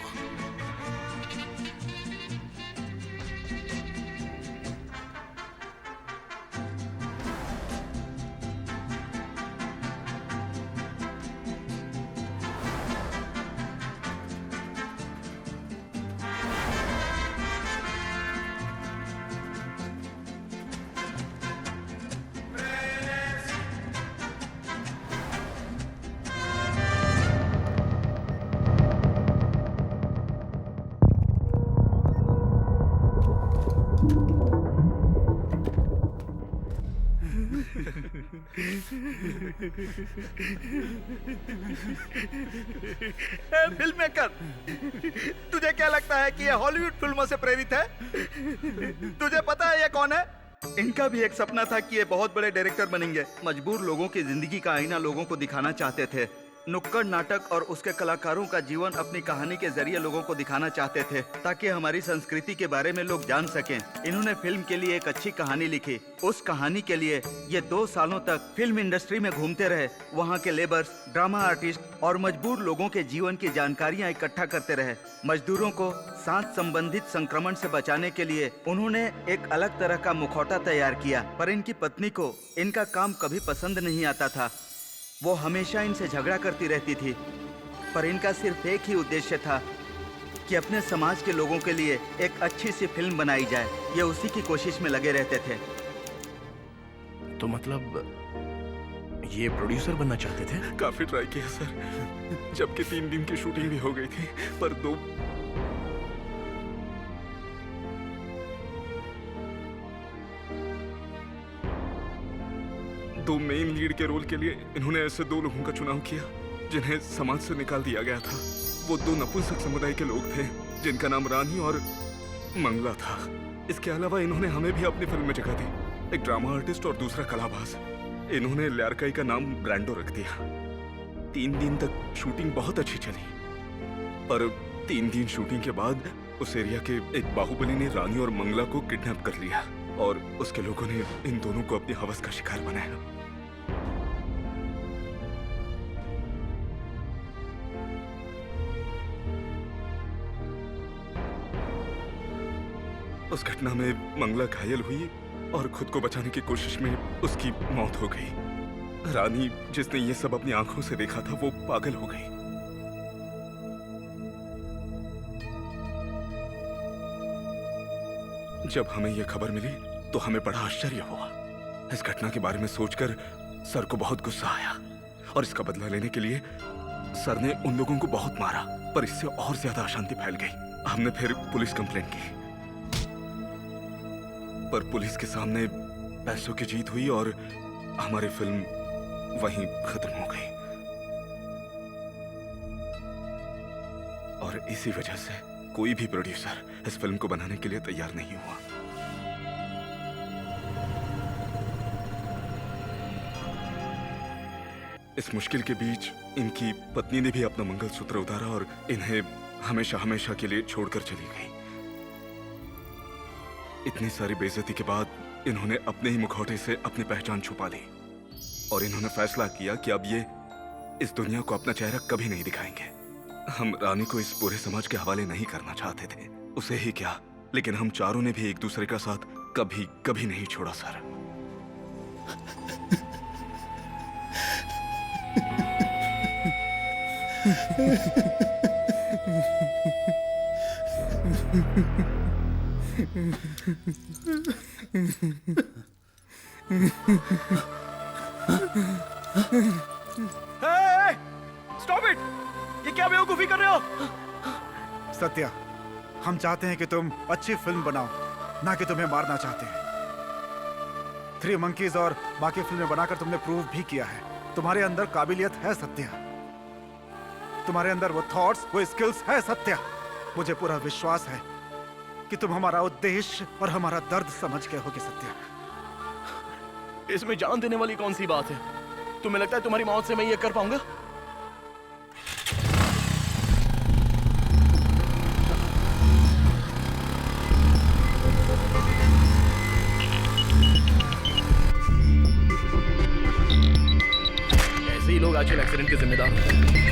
फिल्म मेकर, तुझे क्या लगता है कि ये हॉलीवुड फिल्मों से प्रेरित है? तुझे पता है ये कौन है? इनका भी एक सपना था कि ये बहुत बड़े डायरेक्टर बनेंगे। मजबूर लोगों की जिंदगी का आईना लोगों को दिखाना चाहते थे। नुक्कड़ नाटक और उसके कलाकारों का जीवन अपनी कहानी के जरिए लोगों को दिखाना चाहते थे, ताकि हमारी संस्कृति के बारे में लोग जान सकें। इन्होंने फिल्म के लिए एक अच्छी कहानी लिखी। उस कहानी के लिए ये 2 सालों तक फिल्म इंडस्ट्री में घूमते रहे। वहाँ के लेबर्स, ड्रामा आर्टिस्ट और मजबूर लोगों के जीवन की जानकारियाँ इकट्ठा करते रहे। मजदूरों को सांस संबंधित संक्रमण से बचाने के लिए उन्होंने एक अलग तरह का मुखौटा तैयार किया, पर इनकी पत्नी को इनका काम कभी पसंद नहीं आता था। वो हमेशा इनसे झगड़ा करती रहती थी, पर इनका सिर्फ एक ही उद्देश्य था कि अपने समाज के लोगों के लिए एक अच्छी सी फिल्म बनाई जाए। ये उसी की कोशिश में लगे रहते थे। तो मतलब ये प्रोड्यूसर बनना चाहते थे? काफी ट्राई किया सर, जबकि 3 दिन की शूटिंग भी हो गई थी, पर दो मेन लीड के रोल के लिए इन्होंने ऐसे 2 लोगों का चुनाव किया जिन्हें समाज से निकाल दिया गया था। वो 2 नपुंसक समुदाय के लोग थे जिनका नाम रानी और मंगला था। इसके अलावा इन्होंने हमें भी अपनी फिल्म में जगह दी, एक ड्रामा आर्टिस्ट और दूसरा कलाबाज। इन्होंने ल्यारकाई का नाम ब्रांडो रख दिया। 3 दिन तक शूटिंग बहुत अच्छी चली, पर 3 दिन शूटिंग के बाद उस एरिया के एक बाहुबली ने रानी और मंगला को किडनैप कर लिया और उसके लोगों ने इन दोनों को अपनी हवस का शिकार बनाया। उस घटना में मंगला घायल हुई और खुद को बचाने की कोशिश में उसकी मौत हो गई। रानी, जिसने ये सब अपनी आंखों से देखा था, वो पागल हो गई। जब हमें यह खबर मिली तो हमें बड़ा आश्चर्य हुआ। इस घटना के बारे में सोचकर सर को बहुत गुस्सा आया और इसका बदला लेने के लिए सर ने उन लोगों को बहुत मारा, पर इससे और ज्यादा अशांति फैल गई। हमने फिर पुलिस कंप्लेंट की, पर पुलिस के सामने पैसों की जीत हुई और हमारी फिल्म वहीं खत्म हो गई। और इसी वजह से कोई भी प्रोड्यूसर इस फिल्म को बनाने के लिए तैयार नहीं हुआ। इस मुश्किल के बीच इनकी पत्नी ने भी अपना मंगलसूत्र उतारा और इन्हें हमेशा हमेशा के लिए छोड़कर चली गई। इतनी सारी बेइज्जती के बाद इन्होंने अपने ही मुखौटे से अपनी पहचान छुपा ली और इन्होंने फैसला किया कि अब ये इस दुनिया को अपना चेहरा कभी नहीं दिखाएंगे। हम रानी को इस पूरे समाज के हवाले नहीं करना चाहते थे, उसे ही क्या, लेकिन हम चारों ने भी एक दूसरे का साथ कभी कभी नहीं छोड़ा सर। Stop it! ये क्या बेवकूफी कर रहे हो? सत्या, हम चाहते हैं कि तुम अच्छी फिल्म बनाओ, ना कि तुम्हें मारना चाहते हैं। 3 मंकीज और बाकी फिल्में बनाकर तुमने प्रूव भी किया है तुम्हारे अंदर काबिलियत है सत्या। तुम्हारे अंदर वो थॉट्स, वो स्किल्स है सत्या। मुझे पूरा विश्वास है कि तुम हमारा उद्देश्य और हमारा दर्द समझ गए होगे सत्या। इसमें जान देने वाली कौन सी बात है? तुम्हें लगता है तुम्हारी मौत से मैं ये कर पाऊंगा? ऐसे ही लोग आजकल एक्सीडेंट के जिम्मेदार हैं।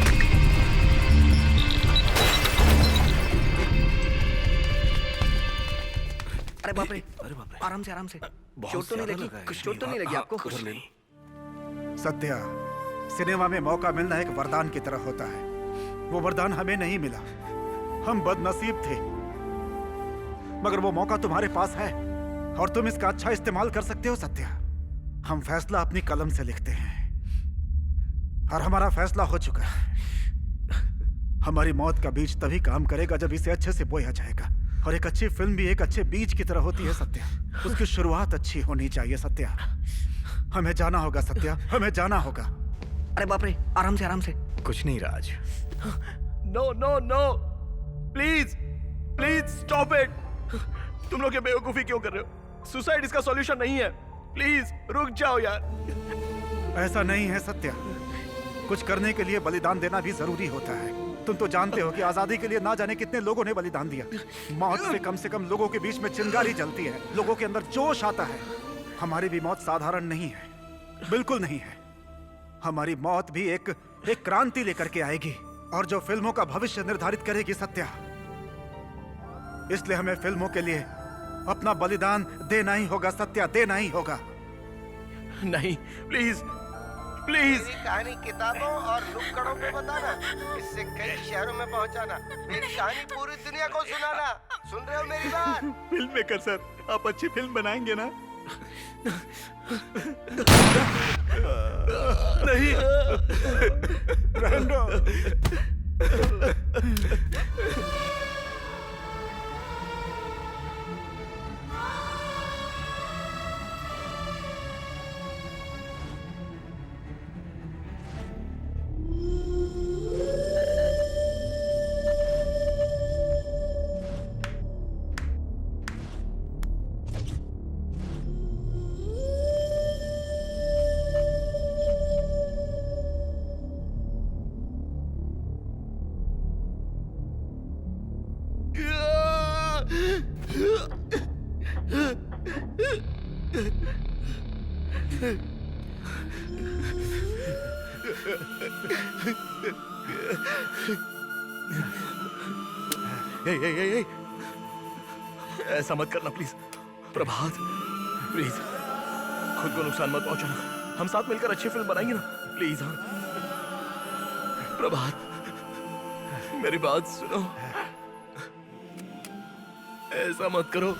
अरे बाप रे, आराम से बहुत चोट तो नहीं ज्यादा लगी? लगा है। कुछ चोट तो नहीं लगी आपको? उधर ले लो। सत्या, सिनेमा में मौका मिलना एक वरदान की तरह होता है। वो वरदान हमें नहीं मिला, हम बदनसीब थे, मगर वो मौका तुम्हारे पास है और तुम इसका अच्छा इस्तेमाल कर सकते हो। सत्या, हम फैसला अपनी कलम से लिखते हैं और हमारा फैसला हो चुका है। हमारी मौत का बीज तभी काम करेगा जब इसे अच्छे से बोया जाएगा, और एक अच्छी फिल्म भी एक अच्छे बीज की तरह होती है। सत्या, उसकी शुरुआत अच्छी होनी चाहिए। सत्या, हमें जाना होगा। सत्या, हमें जाना होगा। अरे बाप रे, आराम से कुछ नहीं Raj. No no no, please please stop it. तुम लोग ये बेवकूफी क्यों कर रहे हो? सुसाइड इसका सॉल्यूशन नहीं है। प्लीज रुक जाओ यार। ऐसा नहीं है सत्या, कुछ करने के लिए बलिदान देना भी जरूरी होता है। तुम तो जानते हो कि आजादी के लिए ना जाने कितने लोगों ने बलिदान दिया। मौत से कम लोगों के बीच में चिंगारी जलती है, लोगों के अंदर जोश आता है। हमारी भी मौत साधारण नहीं है, बिल्कुल नहीं है। हमारी मौत भी एक क्रांति लेकर के आएगी, और जो फिल्मों का भविष्य निर्धारित करेगी। सत्या, इसलिए हमें फिल्मों के लिए अपना बलिदान देना ही होगा। सत्या, देना ही होगा। नहीं, प्लीज प्लीज। मेरी कहानी किताबों और नुक्कड़ों पे बताना, इससे कई शहरों में पहुंचाना, मेरी कहानी पूरी दुनिया को सुनाना। सुन रहे हो मेरी बात? फिल्म मेकर सर, आप अच्छी फिल्म बनाएंगे ना? नहीं, ब्रांडो। ऐसा मत करना प्लीज। प्रभात, प्लीज खुद को नुकसान मत पहुंचाना। हम साथ मिलकर अच्छी फिल्म बनाएंगे ना, प्लीज। हाँ प्रभात, मेरी बात सुनो, ऐसा मत करो।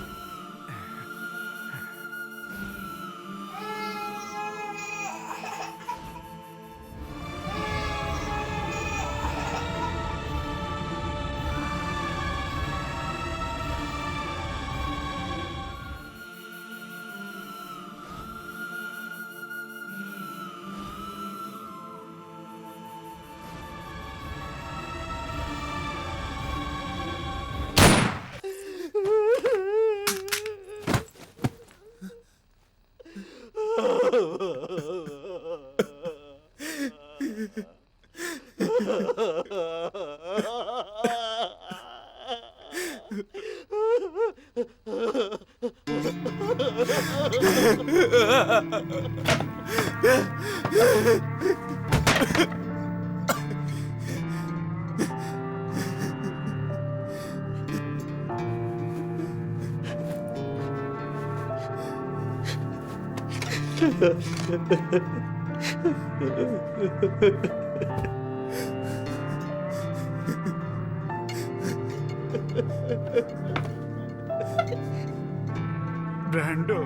ब्रांडो,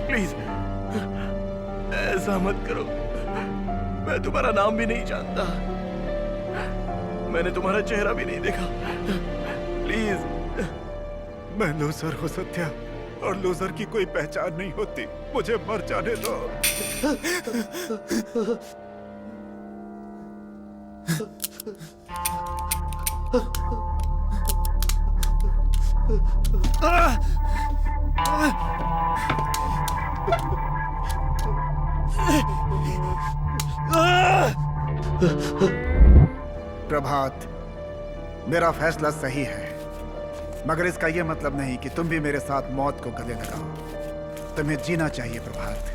प्लीज ऐसा मत करो। मैं तुम्हारा नाम भी नहीं जानता, मैंने तुम्हारा चेहरा भी नहीं देखा। प्लीज। मैं लूजर हूँ सत्या, और लूजर की कोई पहचान नहीं होती। मुझे मर जाने दो। प्रभात, मेरा फैसला सही है, मगर इसका यह मतलब नहीं कि तुम भी मेरे साथ मौत को गले लगाओ। तुम्हें जीना चाहिए प्रभात।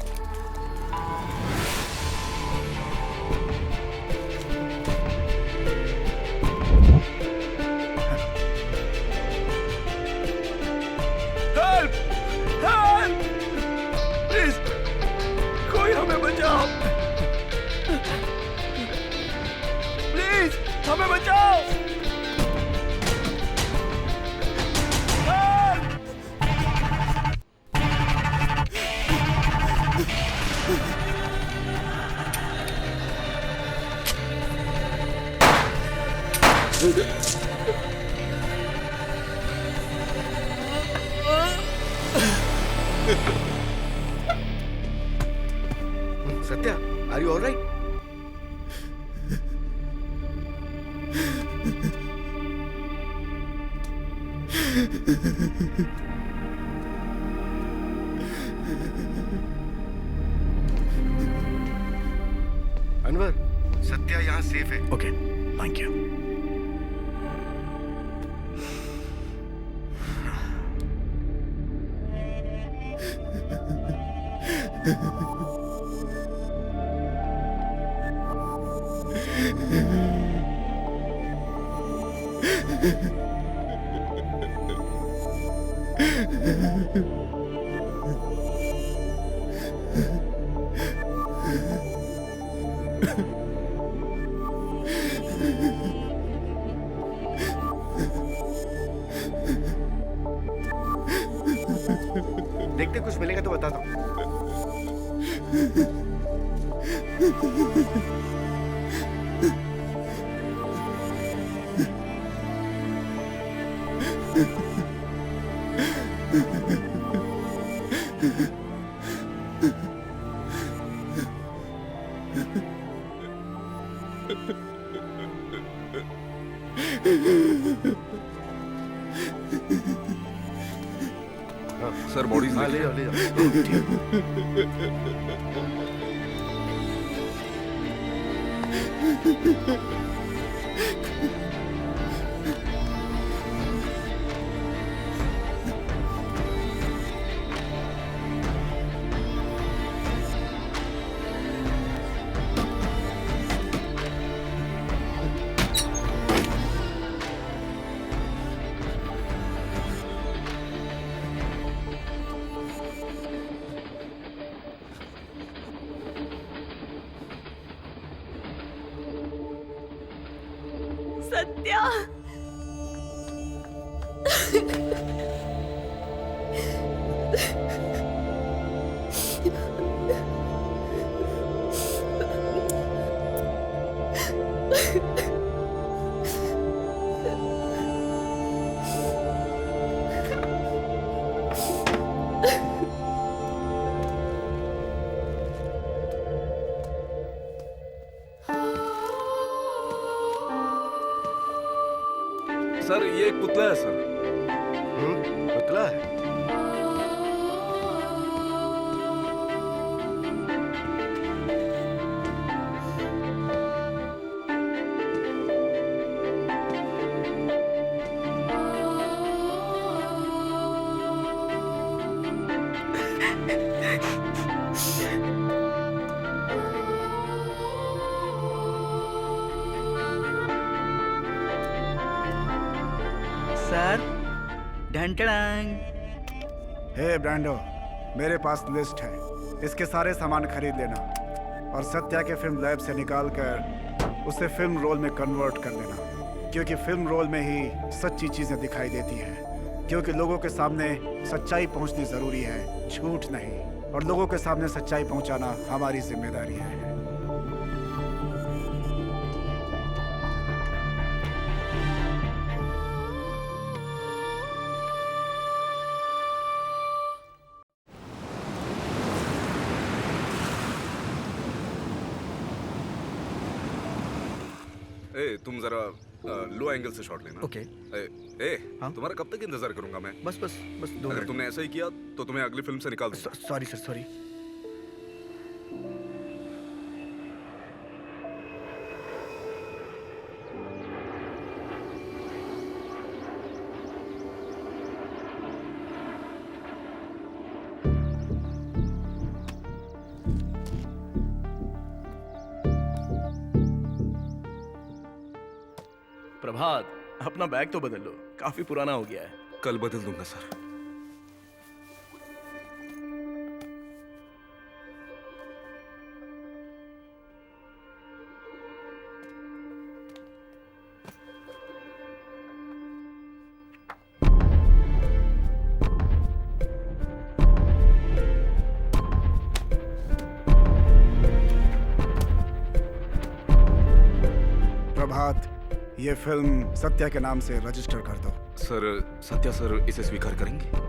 हेल्प! हेल्प! प्लीज कोई हमें बचाओ! प्लीज हमें बचाओ! Satya, are you alright? Anwar, Satya यहाँ सेफ है। Okay, thank you. देखते कुछ मिलेगा तो बताता हूँ। सर बॉडीज ले जाओ, ले जाओ। सत्या, सर ये एक पुतला है सर। पुतला है? सर, ढंटड़ांग। हे ब्रांडो, मेरे पास लिस्ट है, इसके सारे सामान खरीद लेना और सत्या के फिल्म लैब से निकाल कर उसे फिल्म रोल में कन्वर्ट कर देना, क्योंकि फिल्म रोल में ही सच्ची चीजें दिखाई देती हैं, क्योंकि लोगों के सामने सच्चाई पहुंचनी जरूरी है, झूठ नहीं, और लोगों के सामने सच्चाई पहुंचाना हमारी जिम्मेदारी है। ए, तुम जरा लो एंगल से शॉट लेना। ओके। हाँ? तुम्हारा कब तक इंतजार करूंगा मैं? बस 2 अगर मिनट। तुमने ऐसा ही किया तो तुम्हें अगली फिल्म से निकाल दूंगा। Sorry sir, sorry. प्रभात, अपना बैग तो बदल लो, काफी पुराना हो गया है। कल बदल दूंगा सर। प्रभात, ये फिल्म सत्या के नाम से रजिस्टर कर दो। सर, सत्या सर इसे स्वीकार करेंगे?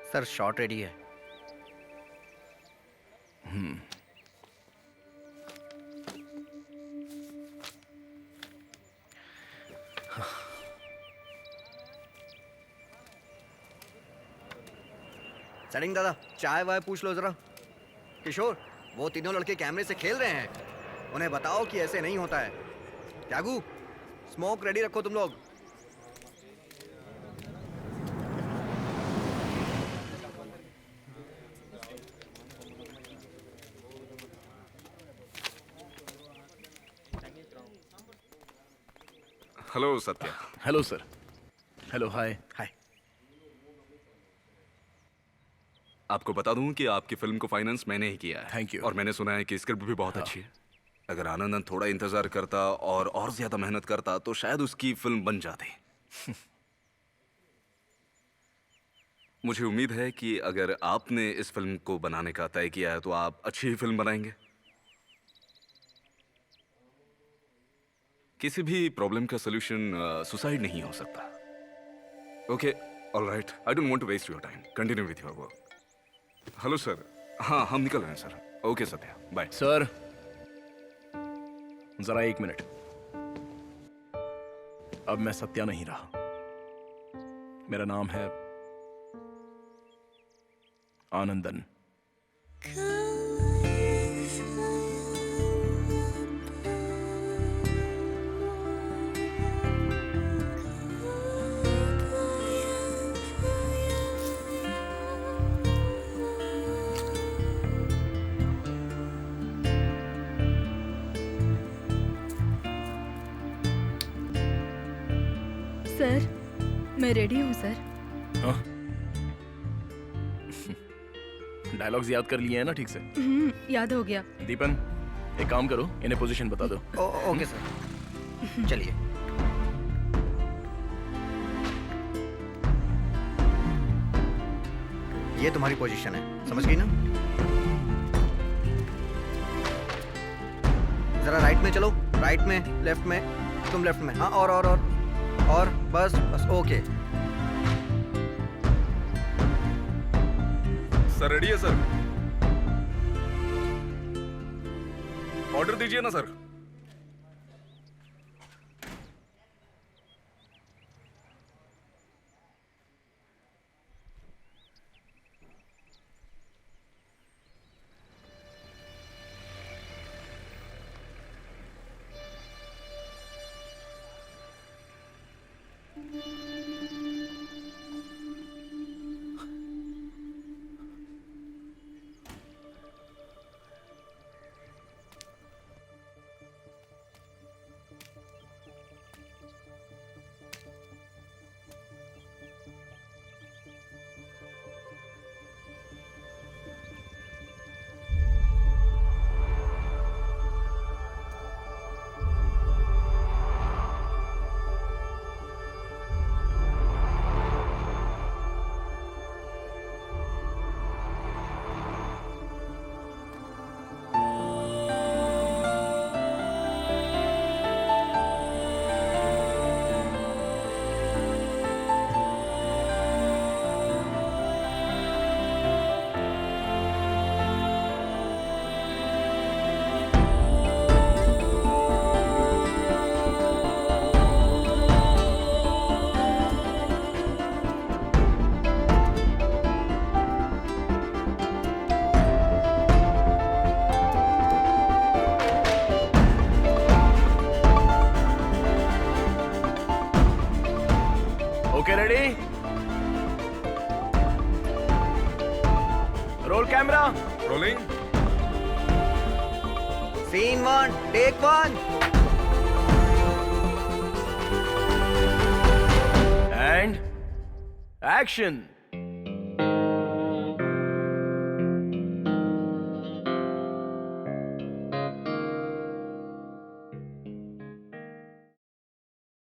सर शॉट रेडी है। सेटिंग दादा, चाय वाय पूछ लो जरा। किशोर, वो तीनों लड़के कैमरे से खेल रहे हैं, उन्हें बताओ कि ऐसे नहीं होता है। त्यागू, स्मोक रेडी रखो तुम लोग। Hello Satya. Hello sir. Hello, hi. Hi. आपको बता दूं कि आपकी फिल्म को फाइनेंस मैंने ही किया है। Thank you. और मैंने सुना है कि स्क्रिप्ट भी बहुत अच्छी है। अगर आनंदन थोड़ा इंतजार करता और ज्यादा मेहनत करता तो शायद उसकी फिल्म बन जाती। मुझे उम्मीद है कि अगर आपने इस फिल्म को बनाने का तय किया है तो आप अच्छी ही फिल्म बनाएंगे। किसी भी प्रॉब्लम का सॉल्यूशन सुसाइड नहीं हो सकता। Okay, alright, I don't want to waste your time, continue with your work. Hello sir. हाँ, हम निकल रहे हैं sir. Okay Satya, bye. Sir, जरा 1 मिनट। अब मैं सत्या नहीं रहा, मेरा नाम है आनंदन। सर, मैं रेडी हूँ सर। हाँ? डायलॉग्स याद कर लिए हैं ना ठीक से? याद हो गया। दीपन, एक काम करो, इन्हें पोजीशन बता दो। ओके सर, चलिए। ये तुम्हारी पोजीशन है, समझ गई ना? जरा राइट में चलो, राइट में, लेफ्ट में, तुम लेफ्ट में। हाँ, और बस ओके। सर रेडी है सर? ऑर्डर दीजिए ना sir. Ready? Roll camera. Rolling. Scene 1 take 1. And action.